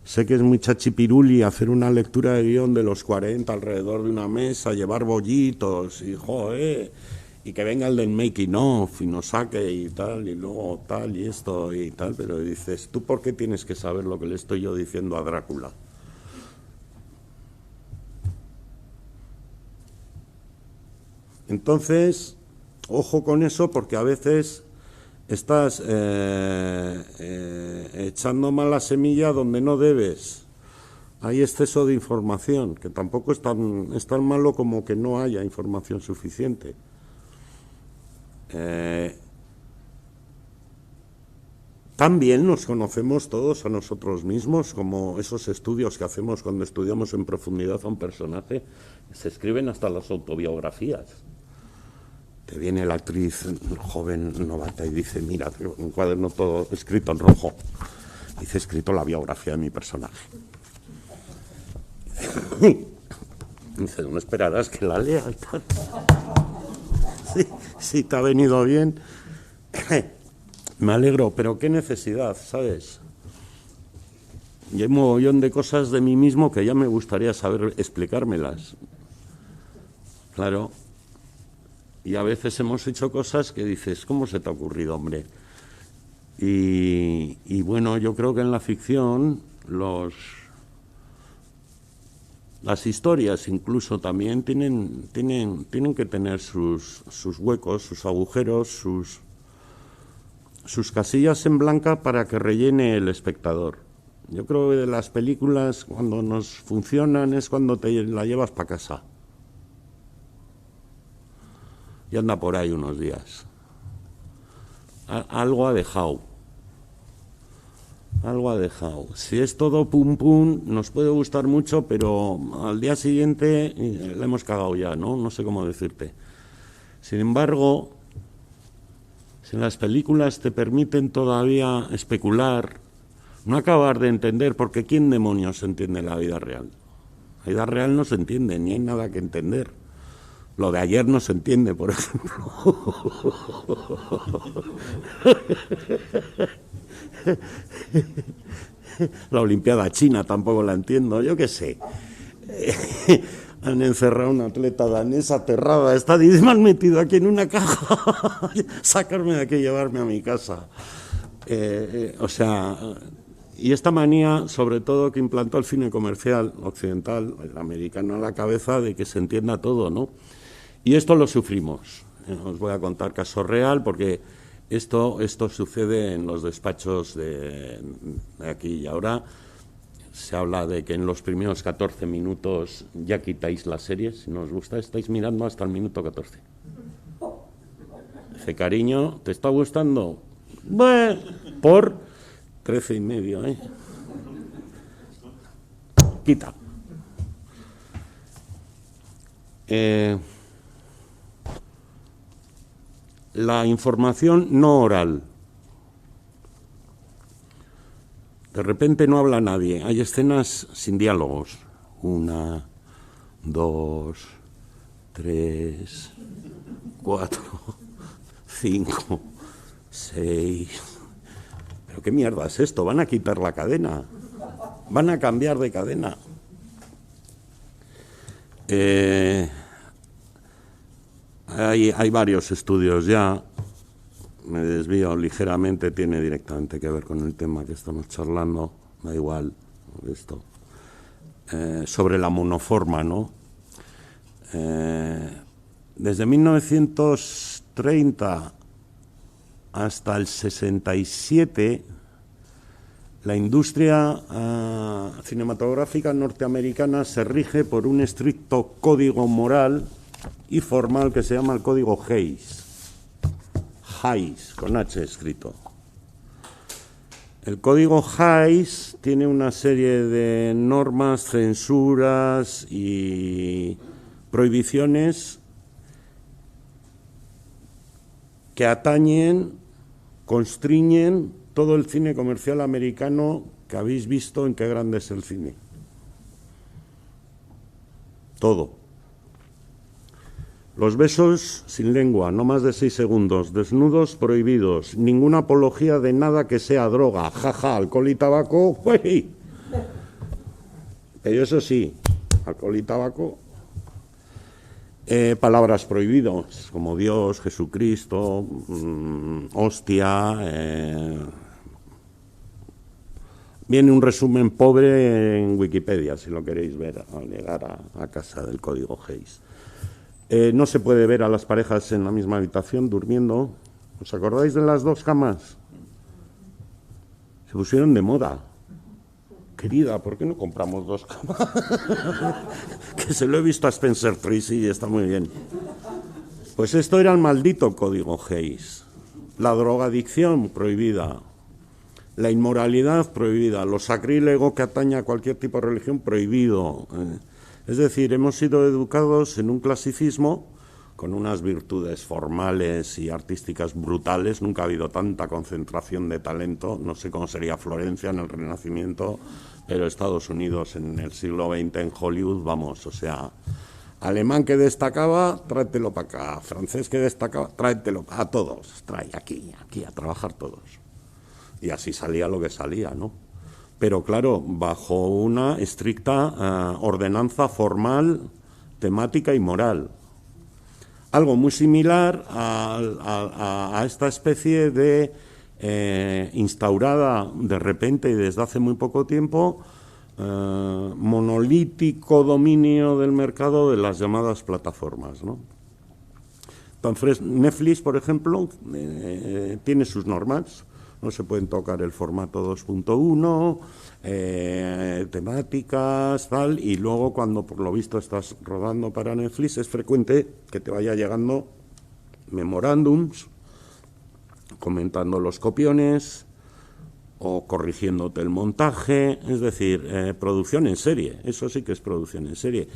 Speaker 2: Sé que es muy chachipiruli hacer una lectura de guión de los 40 alrededor de una mesa, llevar bollitos y joder, y que venga el del making of y nos saque y tal, y luego tal y esto y tal, pero dices, ¿tú por qué tienes que saber lo que le estoy yo diciendo a Drácula? Entonces, ojo con eso, porque a veces estás echando mala semilla donde no debes. Hay exceso de información, que tampoco es tan malo como que no haya información suficiente. También nos conocemos todos a nosotros mismos, como esos estudios que hacemos cuando estudiamos en profundidad a un personaje. Se escriben hasta las autobiografías. Te viene la actriz joven, novata, y dice, mira, un cuaderno todo escrito en rojo. Dice, escrito la biografía de mi personaje. Dice, no esperarás que la lea y tal. Sí, te ha venido bien. Me alegro, pero qué necesidad, ¿sabes? Y hay un mogollón de cosas de mí mismo que ya me gustaría saber explicármelas. Claro. Y a veces hemos hecho cosas que dices, ¿cómo se te ha ocurrido, hombre? Y bueno, yo creo que en la ficción las historias incluso también tienen que tener sus huecos, sus agujeros, sus casillas en blanca para que rellene el espectador. Yo creo que de las películas, cuando nos funcionan, es cuando te la llevas para casa. Y anda por ahí unos días. Algo ha dejado. Algo ha dejado. Si es todo pum pum, nos puede gustar mucho, pero al día siguiente le hemos cagado ya, ¿no? No sé cómo decirte. Sin embargo, si las películas te permiten todavía especular, no acabar de entender, porque ¿quién demonios entiende la vida real? La vida real no se entiende, ni hay nada que entender. Lo de ayer no se entiende, por ejemplo. La Olimpiada China tampoco la entiendo, yo qué sé. Han encerrado a una atleta danesa aterrada, está me han metido aquí en una caja, sacarme de aquí y llevarme a mi casa. O sea, y esta manía, sobre todo, que implantó el cine comercial occidental, el americano, a la cabeza de que se entienda todo, ¿no? Y esto lo sufrimos. Os voy a contar caso real, porque esto sucede en los despachos de aquí y ahora. Se habla de que en los primeros 14 minutos ya quitáis la serie, si no os gusta, estáis mirando hasta el minuto 14. Dice, cariño, ¿te está gustando? Bueno, por 13 y medio, ¿eh? Quita. La información no oral. De repente no habla nadie, hay escenas sin diálogos. 1, 2, 3, 4, 5, 6. ¿Pero qué mierda es esto? ¿Van a quitar la cadena? ¿Van a cambiar de cadena? Hay varios estudios ya. Me desvío ligeramente, tiene directamente que ver con el tema que estamos charlando, da igual esto, sobre la monoforma, ¿no? Desde 1930 hasta el 67, la industria cinematográfica norteamericana se rige por un estricto código moral y formal que se llama el Código Hays. Hays, con H escrito. El código Hays tiene una serie de normas, censuras y prohibiciones que atañen, constriñen todo el cine comercial americano que habéis visto en Qué grande es el cine. Todo. Los besos sin lengua, no más de 6 segundos, desnudos prohibidos, ninguna apología de nada que sea droga, jaja, alcohol y tabaco, ¡uy! Pero eso sí, alcohol y tabaco, palabras prohibidas, como Dios, Jesucristo, hostia. Viene un resumen pobre en Wikipedia, si lo queréis ver al llegar a casa del Código Hays. No se puede ver a las parejas en la misma habitación durmiendo. ¿Os acordáis de las 2 camas? Se pusieron de moda. Querida, ¿por qué no compramos 2 camas? Que se lo he visto a Spencer Tracy y está muy bien. Pues esto era el maldito Código Hays. La drogadicción prohibida. La inmoralidad prohibida. Lo sacrílego que atañe a cualquier tipo de religión prohibido. Es decir, hemos sido educados en un clasicismo con unas virtudes formales y artísticas brutales. Nunca ha habido tanta concentración de talento. No sé cómo sería Florencia en el Renacimiento, pero Estados Unidos en el siglo XX en Hollywood, vamos, o sea, alemán que destacaba, tráetelo para acá. Francés que destacaba, tráetelo a todos. Trae aquí a trabajar todos. Y así salía lo que salía, ¿no? Pero claro, bajo una estricta ordenanza formal, temática y moral. Algo muy similar a esta especie de instaurada de repente y desde hace muy poco tiempo monolítico dominio del mercado de las llamadas plataformas, ¿no? Entonces, Netflix, por ejemplo, tiene sus normas. No se pueden tocar el formato 2.1, temáticas, tal, y luego cuando por lo visto estás rodando para Netflix es frecuente que te vaya llegando memorándums comentando los copiones o corrigiéndote el montaje, es decir, producción en serie, eso sí que es producción en serie.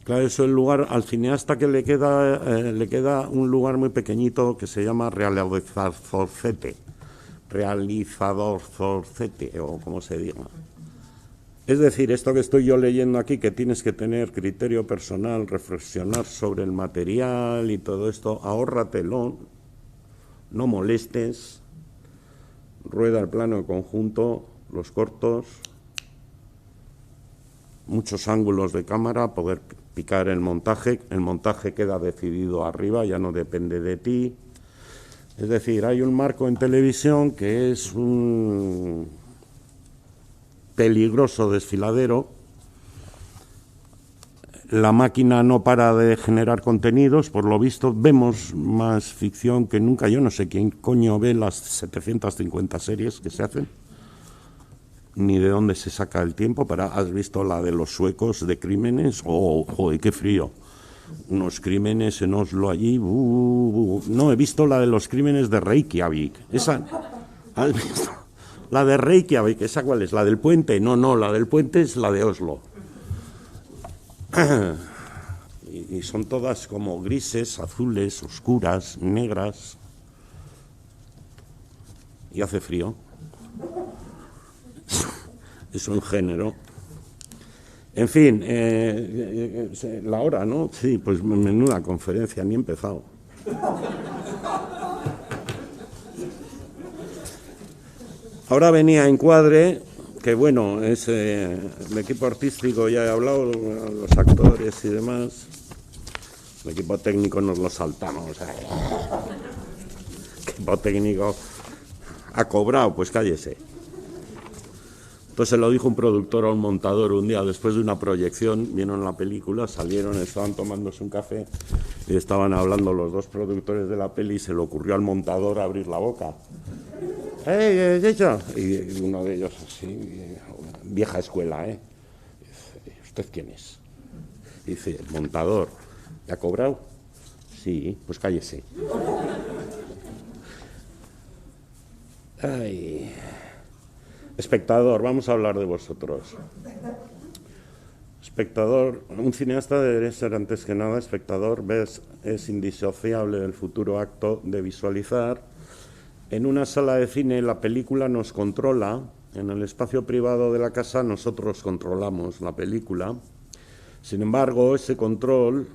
Speaker 2: Claro, eso es el lugar, al cineasta que le queda un lugar muy pequeñito que se llama realizador zorcete, o como se diga. Es decir, esto que estoy yo leyendo aquí, que tienes que tener criterio personal, reflexionar sobre el material y todo esto, ahórratelo, no molestes, rueda el plano de conjunto, los cortos, muchos ángulos de cámara, poder picar el montaje queda decidido arriba, ya no depende de ti. Es decir, hay un marco en televisión que es un peligroso desfiladero. La máquina no para de generar contenidos, por lo visto vemos más ficción que nunca. Yo no sé quién coño ve las 750 series que se hacen, ni de dónde se saca el tiempo para... ¿Has visto la de los suecos de crímenes? ¡Oh, joder, qué frío! Unos crímenes en Oslo allí... No, he visto la de los crímenes de Reykjavik. ¿Esa? ¿Has visto? La de Reykjavik, ¿esa cuál es? ¿La del puente? No, la del puente es la de Oslo. Y son todas como grises, azules, oscuras, negras. Y hace frío. Es un género. En fin, la hora, ¿no? Sí, pues menuda conferencia, ni he empezado. Ahora venía Encuadre, que bueno, es el equipo artístico, ya he hablado, los actores y demás. El equipo técnico nos lo saltamos. El equipo técnico ha cobrado, pues cállese. Entonces lo dijo un productor a un montador un día después de una proyección, vieron la película, salieron, estaban tomándose un café y estaban hablando los dos productores de la peli y se le ocurrió al montador abrir la boca. ¡Hey, hecho! Y uno de ellos así, vieja escuela, ¿eh? Dice, ¿usted quién es? Dice, el montador. ¿Le ha cobrado? Sí, pues cállese. Ay... Espectador, vamos a hablar de vosotros. Espectador, un cineasta debe ser antes que nada espectador, es indisociable del futuro acto de visualizar. En una sala de cine la película nos controla, en el espacio privado de la casa nosotros controlamos la película. Sin embargo, ese control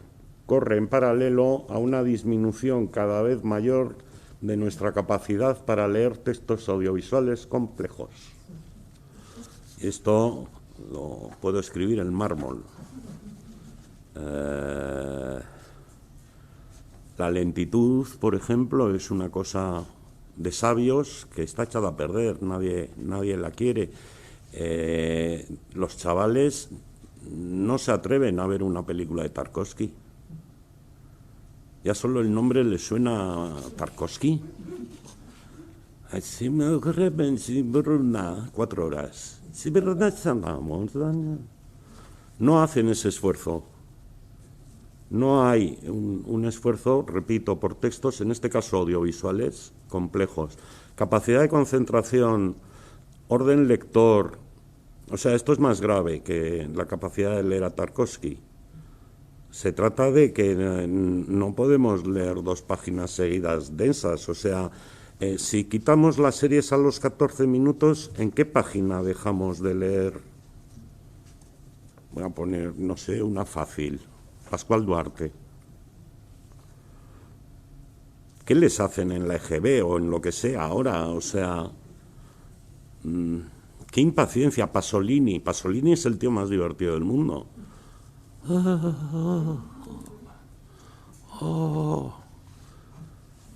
Speaker 2: corre en paralelo a una disminución cada vez mayor de nuestra capacidad para leer textos audiovisuales complejos. Esto lo puedo escribir en mármol. La lentitud, por ejemplo, es una cosa de sabios que está echada a perder, nadie la quiere. Los chavales no se atreven a ver una película de Tarkovsky. Ya solo el nombre les suena a Tarkovsky. Así me ocurre pensar 4 horas. No hacen ese esfuerzo. No hay un esfuerzo, repito, por textos, en este caso audiovisuales, complejos. Capacidad de concentración, orden lector. O sea, esto es más grave que la capacidad de leer a Tarkovsky. Se trata de que no podemos leer 2 páginas seguidas densas. O sea, si quitamos las series a los 14 minutos, ¿en qué página dejamos de leer? Voy a poner, no sé, una fácil. Pascual Duarte. ¿Qué les hacen en la EGB o en lo que sea ahora? O sea, qué impaciencia. Pasolini es el tío más divertido del mundo.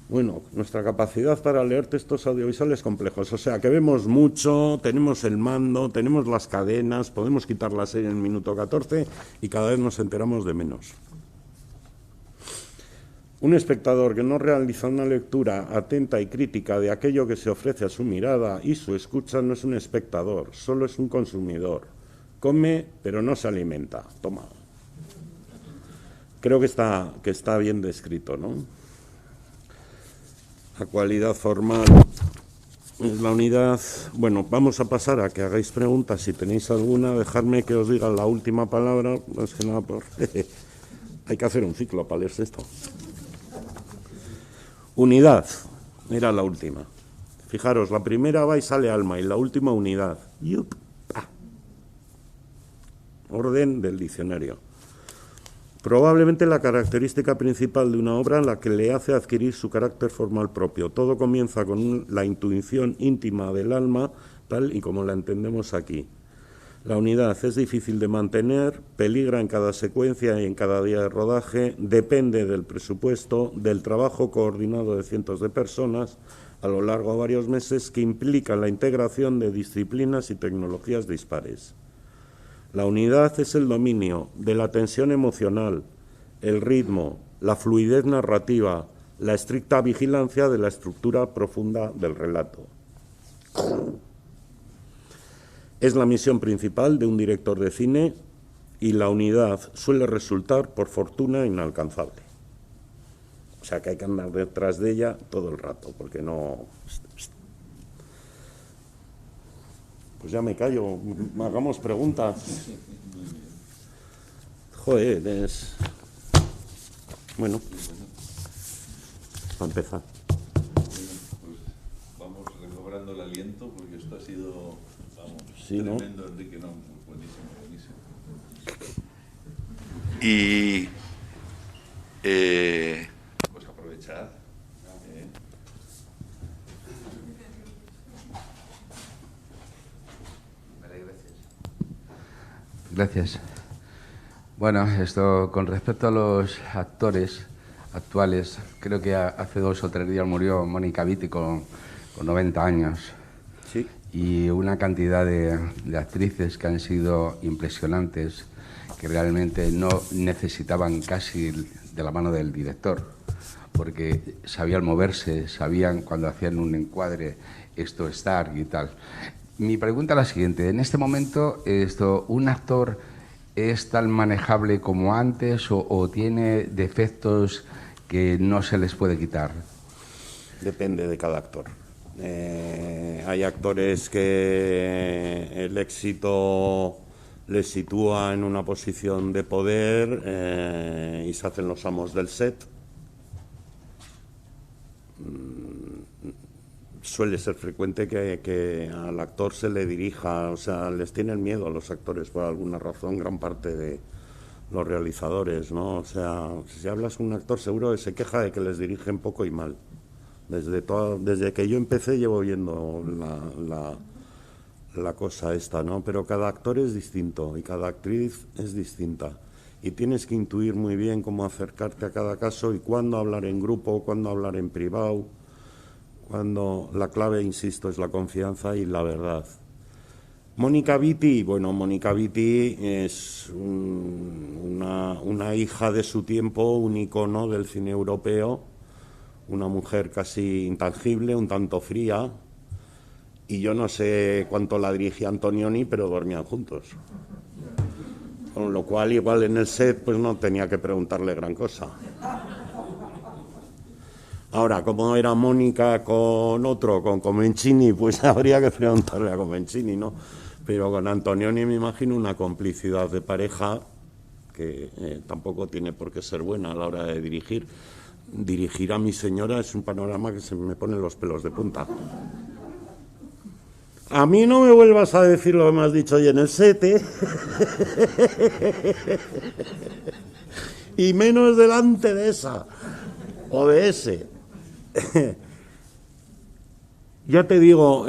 Speaker 2: Bueno, nuestra capacidad para leer textos audiovisuales complejos, o sea que vemos mucho, tenemos el mando, tenemos las cadenas, podemos quitar la serie en el minuto 14 y cada vez nos enteramos de menos. Un espectador que no realiza una lectura atenta y crítica de aquello que se ofrece a su mirada y su escucha no es un espectador, solo es un consumidor. Come, pero no se alimenta. Toma. Creo que está bien descrito, ¿no? La cualidad formal La unidad, bueno, vamos a pasar a que hagáis preguntas si tenéis alguna. Dejadme que os diga la última palabra, más que nada por... Hay que hacer un ciclo para leerse esto. Unidad, era la última. Fijaros, la primera va y sale alma y la última unidad. Yup. Orden del diccionario. Probablemente la característica principal de una obra en la que le hace adquirir su carácter formal propio. Todo comienza con la intuición íntima del alma, tal y como la entendemos aquí. La unidad es difícil de mantener, peligra en cada secuencia y en cada día de rodaje, depende del presupuesto, del trabajo coordinado de cientos de personas a lo largo de varios meses que implica la integración de disciplinas y tecnologías dispares. La unidad es el dominio de la tensión emocional, el ritmo, la fluidez narrativa, la estricta vigilancia de la estructura profunda del relato. Es la misión principal de un director de cine y la unidad suele resultar, por fortuna, inalcanzable. O sea que hay que andar detrás de ella todo el rato, porque no... Pues ya me callo, hagamos preguntas. Joder, es... Bueno, para empezar.
Speaker 1: Pues vamos recobrando el aliento, porque esto ha sido, vamos, sí, tremendo, ¿no? Enrique, no, buenísimo, buenísimo. Y pues aprovechad.
Speaker 3: Gracias. Bueno, esto con respecto a los actores actuales, creo que hace 2 o 3 días murió Mónica Vitti con 90 años.
Speaker 2: Sí.
Speaker 3: Y una cantidad de actrices que han sido impresionantes, que realmente no necesitaban casi de la mano del director, porque sabían moverse, sabían cuando hacían un encuadre, esto estar y tal. Mi pregunta es la siguiente. En este momento, ¿un actor es tan manejable como antes o tiene defectos que no se les puede quitar?
Speaker 2: Depende de cada actor. Hay actores que el éxito les sitúa en una posición de poder y se hacen los amos del set. Suele ser frecuente que al actor se le dirija, o sea, les tienen miedo a los actores por alguna razón, gran parte de los realizadores, ¿no? O sea, si hablas con un actor seguro que se queja de que les dirigen poco y mal. Desde que yo empecé llevo oyendo la cosa esta, ¿no? Pero cada actor es distinto y cada actriz es distinta. Y tienes que intuir muy bien cómo acercarte a cada caso y cuándo hablar en grupo, cuándo hablar en privado. Cuando la clave, insisto, es la confianza y la verdad. Mónica Vitti, bueno, Mónica Vitti es una hija de su tiempo, un icono del cine europeo, una mujer casi intangible, un tanto fría, y yo no sé cuánto la dirigía Antonioni, pero dormían juntos. Con lo cual, igual en el set, pues no tenía que preguntarle gran cosa. Ahora, como era Mónica con otro, con Comencini, pues habría que preguntarle a Comencini, ¿no? Pero con Antonioni me imagino una complicidad de pareja que tampoco tiene por qué ser buena a la hora de dirigir. Dirigir a mi señora es un panorama que se me ponen los pelos de punta. A mí no me vuelvas a decir lo que me has dicho hoy en el set, ¿eh? Y menos delante de esa o de ese. Ya te digo,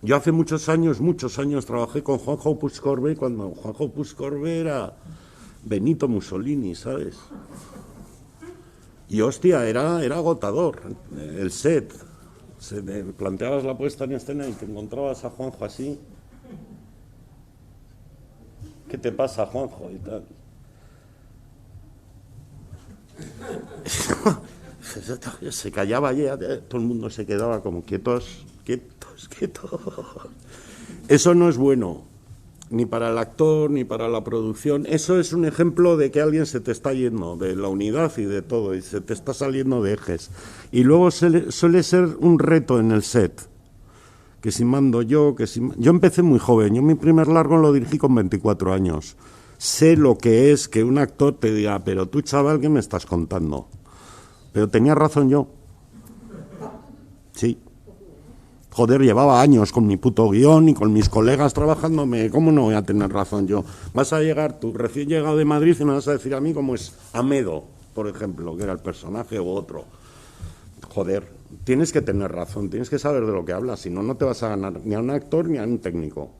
Speaker 2: yo hace muchos años trabajé con Juanjo Puigcorbe cuando Juanjo Puigcorbe era Benito Mussolini, ¿sabes? Y hostia, era agotador el set. Planteabas la puesta en escena y te encontrabas a Juanjo así. ¿Qué te pasa, Juanjo? Y tal. Se callaba ya, todo el mundo se quedaba como quietos. Eso no es bueno. ni para el actor, ni para la producción. Eso es un ejemplo de que alguien se te está yendo de la unidad y de todo, y se te está saliendo de ejes. Y luego suele ser un reto en el set, que si mando yo, que si... Yo empecé muy joven, yo mi primer largo lo dirigí con 24 años. Sé lo que es que un actor te diga, pero tú, chaval, ¿qué me estás contando? Pero tenía razón yo. Sí. Joder, llevaba años con mi puto guión y con mis colegas trabajándome. ¿Cómo no voy a tener razón yo? Vas a llegar tú, recién llegado de Madrid, y me vas a decir a mí cómo es Amedo, por ejemplo, que era el personaje, o otro. Joder, tienes que tener razón, tienes que saber de lo que hablas, si no, no te vas a ganar ni a un actor ni a un técnico.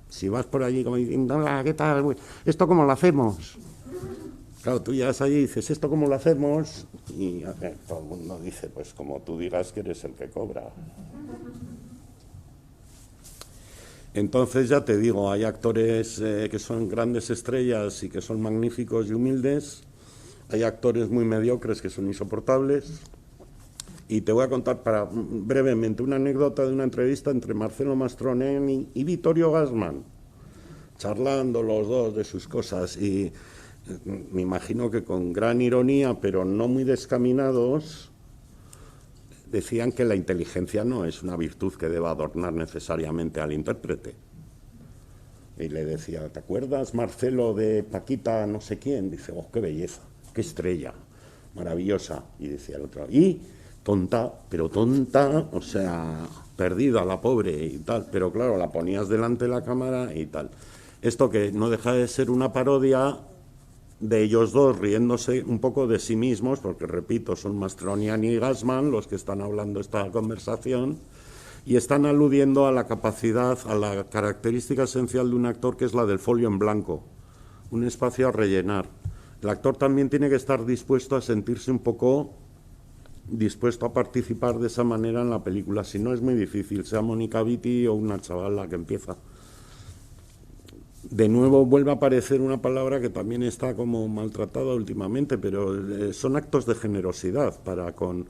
Speaker 2: Si vas por allí como diciendo, ¿qué tal? ¿Esto cómo lo hacemos? Claro, tú llegas allí y dices, ¿esto cómo lo hacemos? Y todo el mundo dice, pues como tú digas que eres el que cobra. Entonces, ya te digo, hay actores que son grandes estrellas y que son magníficos y humildes. Hay actores muy mediocres que son insoportables. Y te voy a contar brevemente una anécdota de una entrevista entre Marcelo Mastroianni y Vittorio Gassman, charlando los dos de sus cosas. Y me imagino que con gran ironía, pero no muy descaminados, decían que la inteligencia no es una virtud que deba adornar necesariamente al intérprete. Y le decía, ¿te acuerdas, Marcelo, de Paquita no sé quién? Dice, oh, qué belleza, qué estrella, maravillosa. Y decía el otro, y tonta, pero tonta, o sea, perdida la pobre y tal. Pero claro, la ponías delante de la cámara y tal. Esto que no deja de ser una parodia de ellos dos riéndose un poco de sí mismos, porque repito, son Mastroianni y Gassman los que están hablando esta conversación, y están aludiendo a la capacidad, a la característica esencial de un actor, que es la del folio en blanco, un espacio a rellenar. El actor también tiene que estar dispuesto a sentirse un poco dispuesto a participar de esa manera en la película, si no es muy difícil, sea Mónica Vitti o una chavala que empieza. De nuevo vuelve a aparecer una palabra que también está como maltratada últimamente, pero son actos de generosidad para con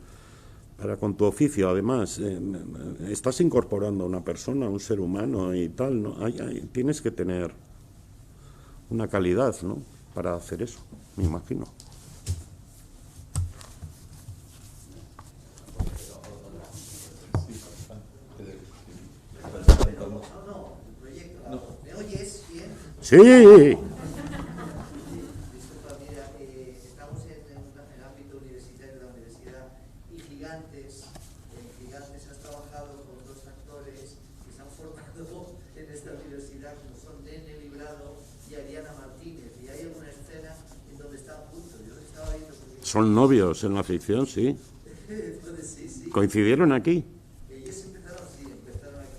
Speaker 2: tu oficio. Además, estás incorporando a una persona, a un ser humano y tal, ¿no? Tienes que tener una calidad, ¿no?, para hacer eso, me imagino. Sí.
Speaker 4: Disculpa, mira, estamos en el ámbito universitario de la universidad y Gigantes has trabajado con dos actores que se han formado en esta universidad, como son Nene Librado y Ariana Martínez, y hay alguna escena en donde están juntos. Yo estaba viendo porque...
Speaker 2: Son novios en la ficción, sí.
Speaker 4: Entonces, sí.
Speaker 2: ¿Coincidieron aquí?
Speaker 4: Ellos empezaron aquí.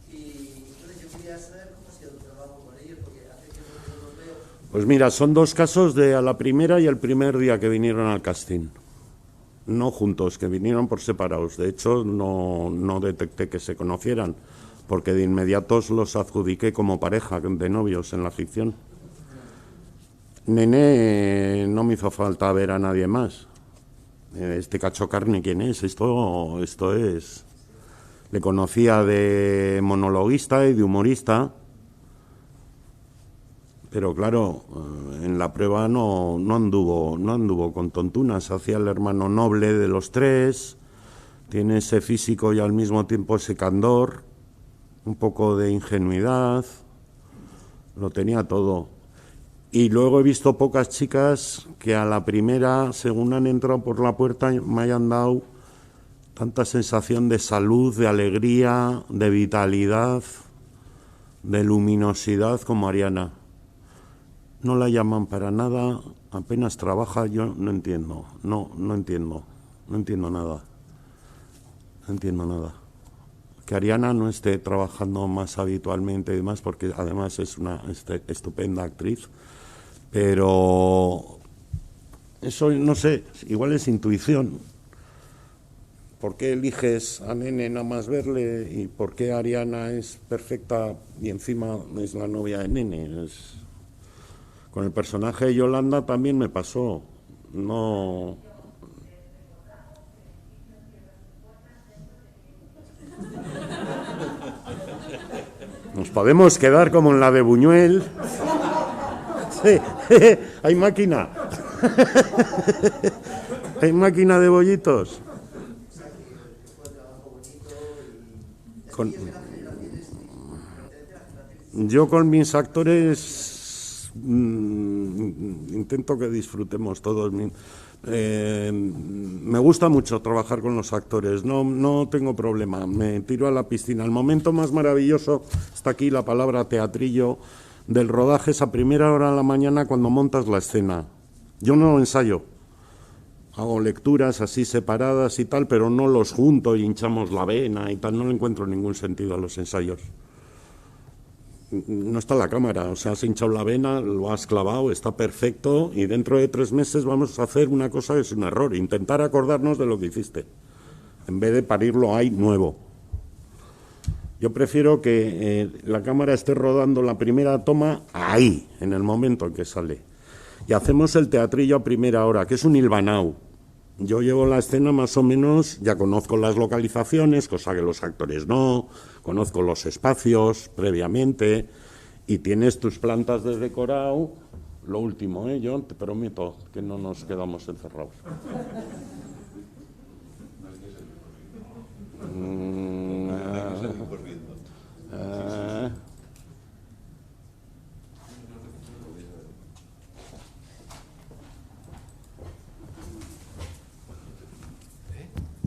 Speaker 4: Y entonces yo quería saber cómo ha sido tu trabajo con ellos, porque hace que no los veo.
Speaker 2: Pues mira, son dos casos de a la primera y el primer día que vinieron al casting. No juntos, que vinieron por separados. De hecho, no detecté que se conocieran, porque de inmediato los adjudiqué como pareja de novios en la ficción. Nene no me hizo falta ver a nadie más. Este cacho carne, ¿quién es? Esto es... Le conocía de monologuista y de humorista, pero claro, en la prueba no anduvo con tontunas. Hacía el hermano noble de los tres, tiene ese físico y al mismo tiempo ese candor, un poco de ingenuidad, lo tenía todo. Y luego he visto pocas chicas que a la primera, según han entrado por la puerta, me hayan dado tanta sensación de salud, de alegría, de vitalidad, de luminosidad como Ariana. No la llaman para nada, apenas trabaja, yo no entiendo nada. Que Ariana no esté trabajando más habitualmente y demás, porque además es una estupenda actriz, pero eso no sé, igual es intuición. ¿Por qué eliges a Nene nada más verle y por qué Ariana es perfecta y encima es la novia de Nene? Con el personaje de Yolanda también me pasó. No Nos podemos quedar como en la de Buñuel. Sí, hay máquina. Hay máquina de bollitos. Yo con mis actores intento que disfrutemos todos. Me gusta mucho trabajar con los actores, no tengo problema, me tiro a la piscina. El momento más maravilloso, está aquí la palabra teatrillo, del rodaje es a primera hora de la mañana cuando montas la escena. Yo no ensayo, hago lecturas así separadas y tal, pero no los junto y hinchamos la vena y tal, no le encuentro ningún sentido a los ensayos. No está la cámara, o sea, has hinchado la vena, lo has clavado, está perfecto y dentro de 3 meses vamos a hacer una cosa que es un error, intentar acordarnos de lo que hiciste, en vez de parirlo ahí nuevo. Yo prefiero que la cámara esté rodando la primera toma ahí, en el momento en que sale. Y hacemos el teatrillo a primera hora, que es un hilvanao. Yo llevo la escena más o menos, ya conozco las localizaciones, cosa que los actores no, conozco los espacios previamente y tienes tus plantas de decorado, lo último, yo te prometo que no nos quedamos encerrados.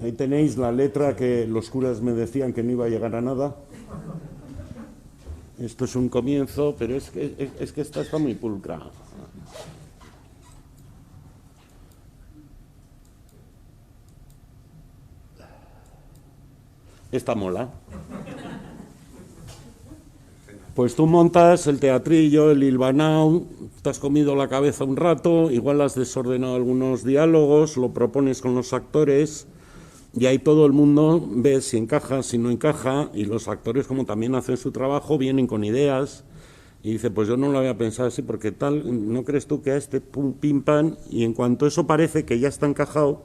Speaker 2: Ahí tenéis la letra que los curas me decían que no iba a llegar a nada. Esto es un comienzo, pero es que esta está muy pulcra. Esta mola. Pues tú montas el teatrillo, el hilvanao, te has comido la cabeza un rato, igual has desordenado algunos diálogos, lo propones con los actores y ahí todo el mundo ve si encaja, si no encaja, y los actores, como también hacen su trabajo, vienen con ideas y dice, pues yo no lo había pensado así porque tal, ¿no crees tú que a este pum, pim, pam? Y en cuanto eso parece que ya está encajado,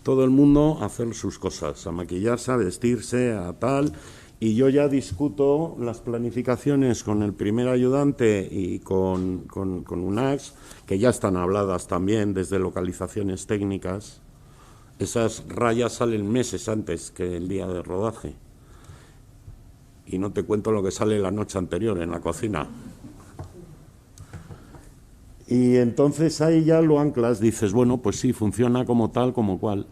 Speaker 2: todo el mundo a hacer sus cosas, a maquillarse, a vestirse, a tal. Y yo ya discuto las planificaciones con el primer ayudante y con UNACS, que ya están habladas también desde localizaciones técnicas. Esas rayas salen meses antes que el día de rodaje. Y no te cuento lo que sale la noche anterior en la cocina. Y entonces ahí ya lo anclas, dices, bueno, pues sí, funciona como tal, como cual.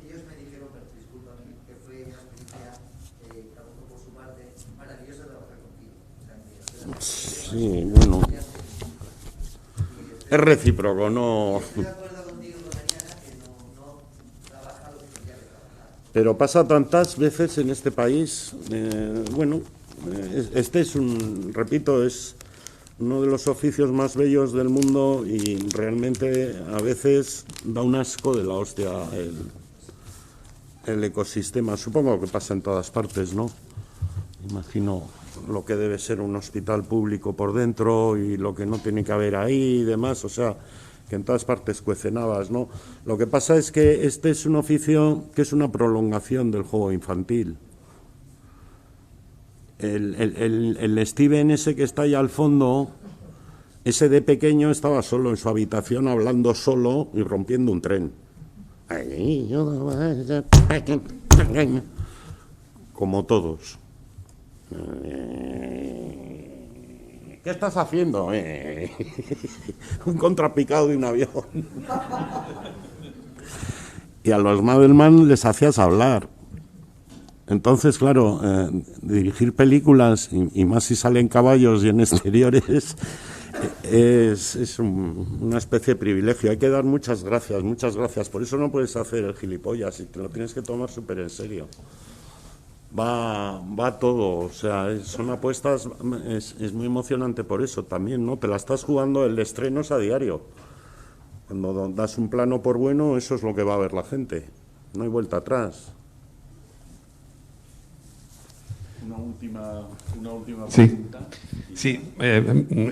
Speaker 4: Ellos me dijeron, pero discúlpame, que fue una experiencia, cada uno por su parte, maravillosa trabajar contigo. O sea,
Speaker 2: sí, bueno. Es recíproco, no...
Speaker 4: Estoy de acuerdo contigo con Mariana que no trabaja lo que tenía que trabajar.
Speaker 2: Pero pasa tantas veces en este país, este es repito, es uno de los oficios más bellos del mundo y realmente a veces da un asco de la hostia el ecosistema. Supongo que pasa en todas partes, ¿no? Imagino lo que debe ser un hospital público por dentro y lo que no tiene que haber ahí y demás, o sea, que en todas partes cuecen habas, ¿no? Lo que pasa es que este es un oficio que es una prolongación del juego infantil. El Steven ese que está ahí al fondo, ese de pequeño estaba solo en su habitación hablando solo y rompiendo un tren. Como todos. ¿Qué estás haciendo? Un contrapicado de un avión. Y a los Madelman les hacías hablar. Entonces, claro, dirigir películas, y más si salen caballos y en exteriores, es una especie de privilegio. Hay que dar muchas gracias, muchas gracias. Por eso no puedes hacer el gilipollas y te lo tienes que tomar súper en serio. Va todo, o sea, son apuestas, es muy emocionante por eso también, ¿no? Te la estás jugando, el estreno es a diario. Cuando das un plano por bueno, eso es lo que va a ver la gente. No hay vuelta atrás.
Speaker 1: una última
Speaker 5: Sí.
Speaker 1: pregunta.
Speaker 5: Sí,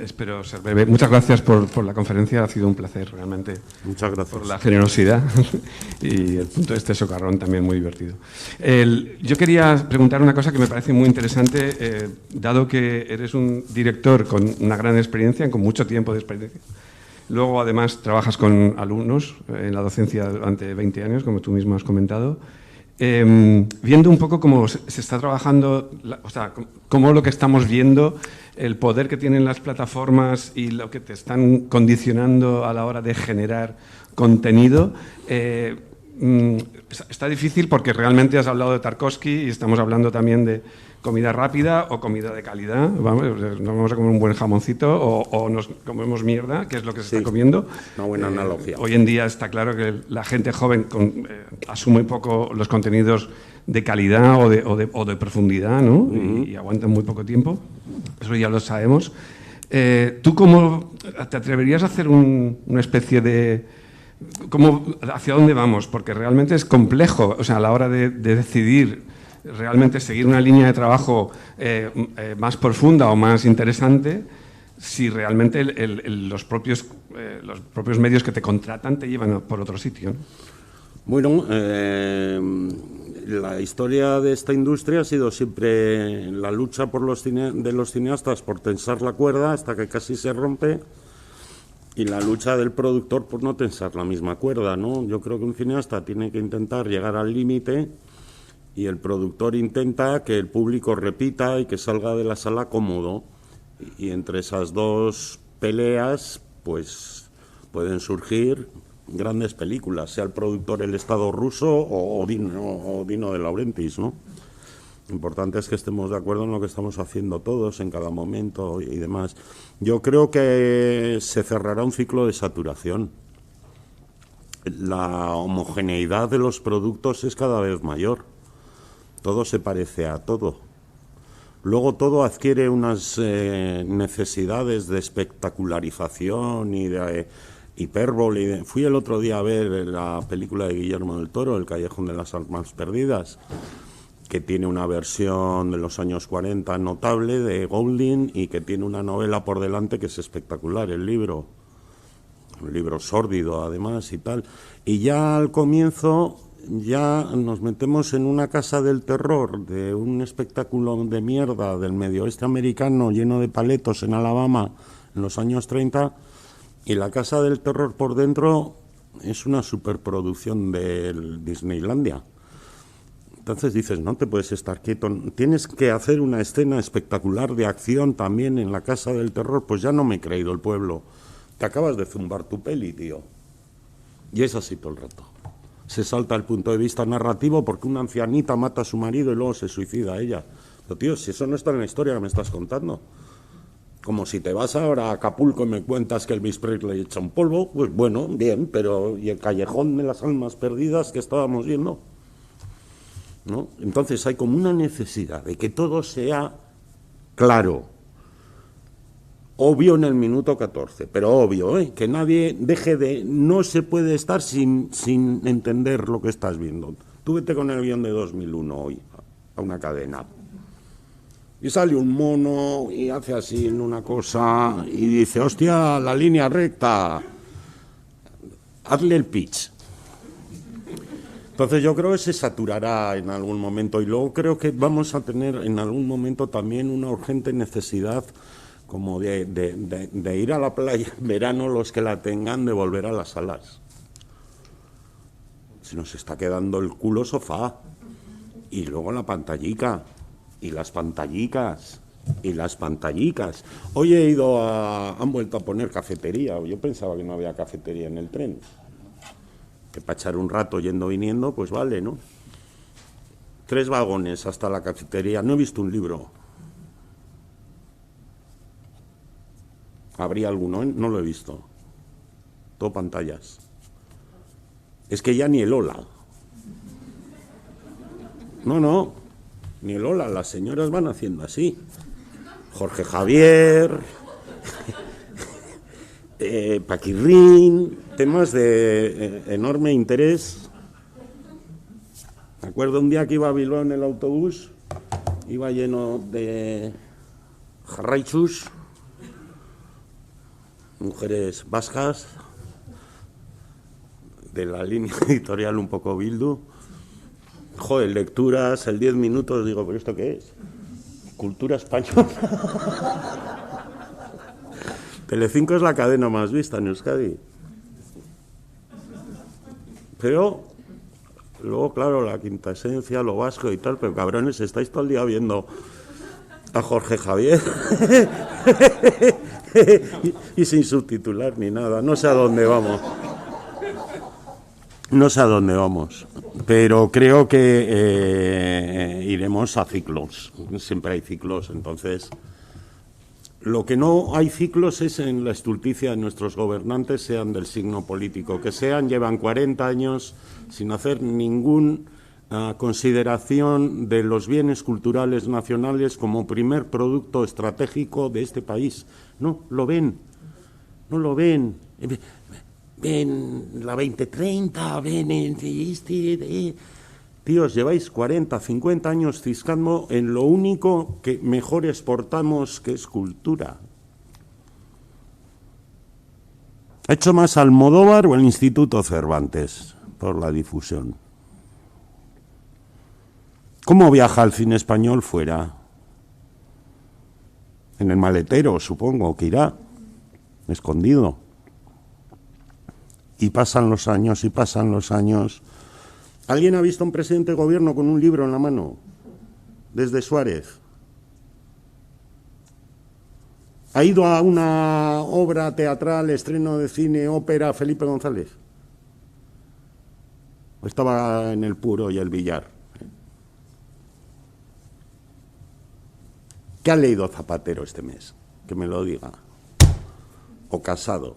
Speaker 5: espero ser breve. Muchas gracias por la conferencia, ha sido un placer realmente.
Speaker 2: Muchas gracias.
Speaker 5: Por la generosidad y el punto de este socarrón también muy divertido. Yo quería preguntar una cosa que me parece muy interesante, dado que eres un director con una gran experiencia, con mucho tiempo de experiencia. Luego, además, trabajas con alumnos en la docencia durante 20 años, como tú mismo has comentado. Viendo un poco cómo se está trabajando, o sea, cómo lo que estamos viendo, el poder que tienen las plataformas y lo que te están condicionando a la hora de generar contenido, está difícil porque realmente has hablado de Tarkovsky y estamos hablando también de comida rápida o comida de calidad. Nos vamos a comer un buen jamoncito o nos comemos mierda, que es lo que se está comiendo.
Speaker 2: Una buena analogía.
Speaker 5: Hoy en día está claro que la gente joven asume un poco los contenidos de calidad o de profundidad, ¿no? Y aguantan muy poco tiempo. Eso ya lo sabemos. ¿Tú cómo te atreverías a hacer una especie de... ¿Hacia dónde vamos? Porque realmente es complejo, o sea, a la hora de decidir realmente seguir una línea de trabajo más profunda o más interesante, si realmente los propios medios que te contratan te llevan por otro sitio, ¿no?
Speaker 2: Bueno, la historia de esta industria ha sido siempre la lucha de los cineastas por tensar la cuerda hasta que casi se rompe, y la lucha del productor por no tensar la misma cuerda, ¿no? Yo creo que un cineasta tiene que intentar llegar al límite y el productor intenta que el público repita y que salga de la sala cómodo. Y entre esas dos peleas, pues pueden surgir grandes películas, sea el productor el Estado ruso o Dino de Laurentiis, ¿no? Lo importante es que estemos de acuerdo en lo que estamos haciendo todos en cada momento y demás. Yo creo que se cerrará un ciclo de saturación. La homogeneidad de los productos es cada vez mayor. Todo se parece a todo. Luego todo adquiere unas necesidades de espectacularización y de hipérbole. Fui el otro día a ver la película de Guillermo del Toro, El callejón de las almas perdidas, que tiene una versión de los años 40 notable de Goulding y que tiene una novela por delante que es espectacular, el libro. Un libro sórdido además y tal. Y ya al comienzo ya nos metemos en una casa del terror, de un espectáculo de mierda del medio oeste americano lleno de paletos en Alabama en los años 30, y la casa del terror por dentro es una superproducción de Disneylandia. Entonces dices, no te puedes estar quieto, tienes que hacer una escena espectacular de acción también en la casa del terror. Pues ya no me he creído el pueblo. Te acabas de zumbar tu peli, tío. Y es así todo el rato. Se salta el punto de vista narrativo porque una ancianita mata a su marido y luego se suicida ella. Pero tío, si eso no está en la historia que me estás contando. Como si te vas ahora a Acapulco y me cuentas que Elvis Presley echa un polvo, pues bueno, bien, pero ¿y el callejón de las almas perdidas que estábamos viendo? ¿No? Entonces hay como una necesidad de que todo sea claro, obvio en el minuto 14, pero obvio, que nadie deje de... No se puede estar sin entender lo que estás viendo. Tú vete con el guión de 2001 hoy a una cadena y sale un mono y hace así en una cosa y dice, hostia, la línea recta, hazle el pitch. Entonces yo creo que se saturará en algún momento, y luego creo que vamos a tener en algún momento también una urgente necesidad como de ir a la playa en verano, los que la tengan, de volver a las salas. Se nos está quedando el culo sofá, y luego la pantallica, y las pantallicas, y las pantallicas. Hoy han vuelto a poner cafetería. Yo pensaba que no había cafetería en el tren. Que para echar un rato yendo viniendo, pues vale, ¿no? 3 vagones hasta la cafetería. No he visto un libro. Habría alguno, ¿eh? No lo he visto. Todo pantallas. Es que ya ni el hola. No, ni el hola. Las señoras van haciendo así. Jorge Javier, Paquirrín, temas de enorme interés. Me acuerdo un día que iba a Bilbao en el autobús iba lleno de jarraichus, mujeres vascas, de la línea editorial un poco Bildu. Joder, lecturas, el 10 minutos, digo, ¿pero esto qué es? Cultura española. Telecinco es la cadena más vista en Euskadi. Pero luego, claro, la quinta esencia, lo vasco y tal, pero cabrones, estáis todo el día viendo a Jorge Javier y sin subtitular ni nada. No sé a dónde vamos. No sé a dónde vamos, pero creo que iremos a ciclos. Siempre hay ciclos, entonces... Lo que no hay ciclos es en la estulticia de nuestros gobernantes, sean del signo político que sean, llevan 40 años sin hacer ninguna consideración de los bienes culturales nacionales como primer producto estratégico de este país. No lo ven, no lo ven. Ven la 2030, ven Tíos, lleváis 40, 50 años ciscando en lo único que mejor exportamos, que es cultura. ¿Ha hecho más Almodóvar o el Instituto Cervantes por la difusión? ¿Cómo viaja el cine español fuera? En el maletero, supongo que irá, escondido. Y pasan los años, y pasan los años... ¿Alguien ha visto a un presidente de gobierno con un libro en la mano? Desde Suárez. ¿Ha ido a una obra teatral, estreno de cine, ópera, Felipe González? ¿O estaba en el Puro y el Villar? ¿Qué ha leído Zapatero este mes? Que me lo diga. ¿O Casado?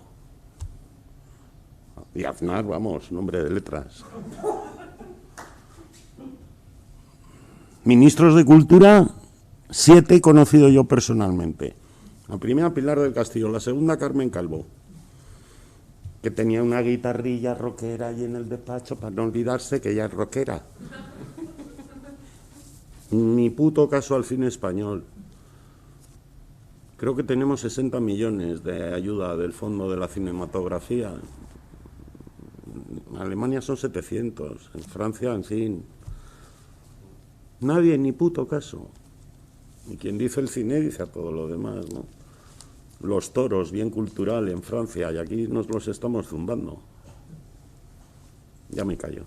Speaker 2: Y Aznar, vamos, nombre de letras. Ministros de Cultura, 7 he conocido yo personalmente. La primera, Pilar del Castillo. La segunda, Carmen Calvo, que tenía una guitarrilla rockera ahí en el despacho para no olvidarse que ella es rockera. Ni puto caso al cine español. Creo que tenemos 60 millones de ayuda del Fondo de la Cinematografía. En Alemania son 700, en Francia, en fin... Nadie, ni puto caso. Y quien dice el cine dice a todo lo demás, ¿no? Los toros, bien cultural en Francia, y aquí nos los estamos zumbando. Ya me callo.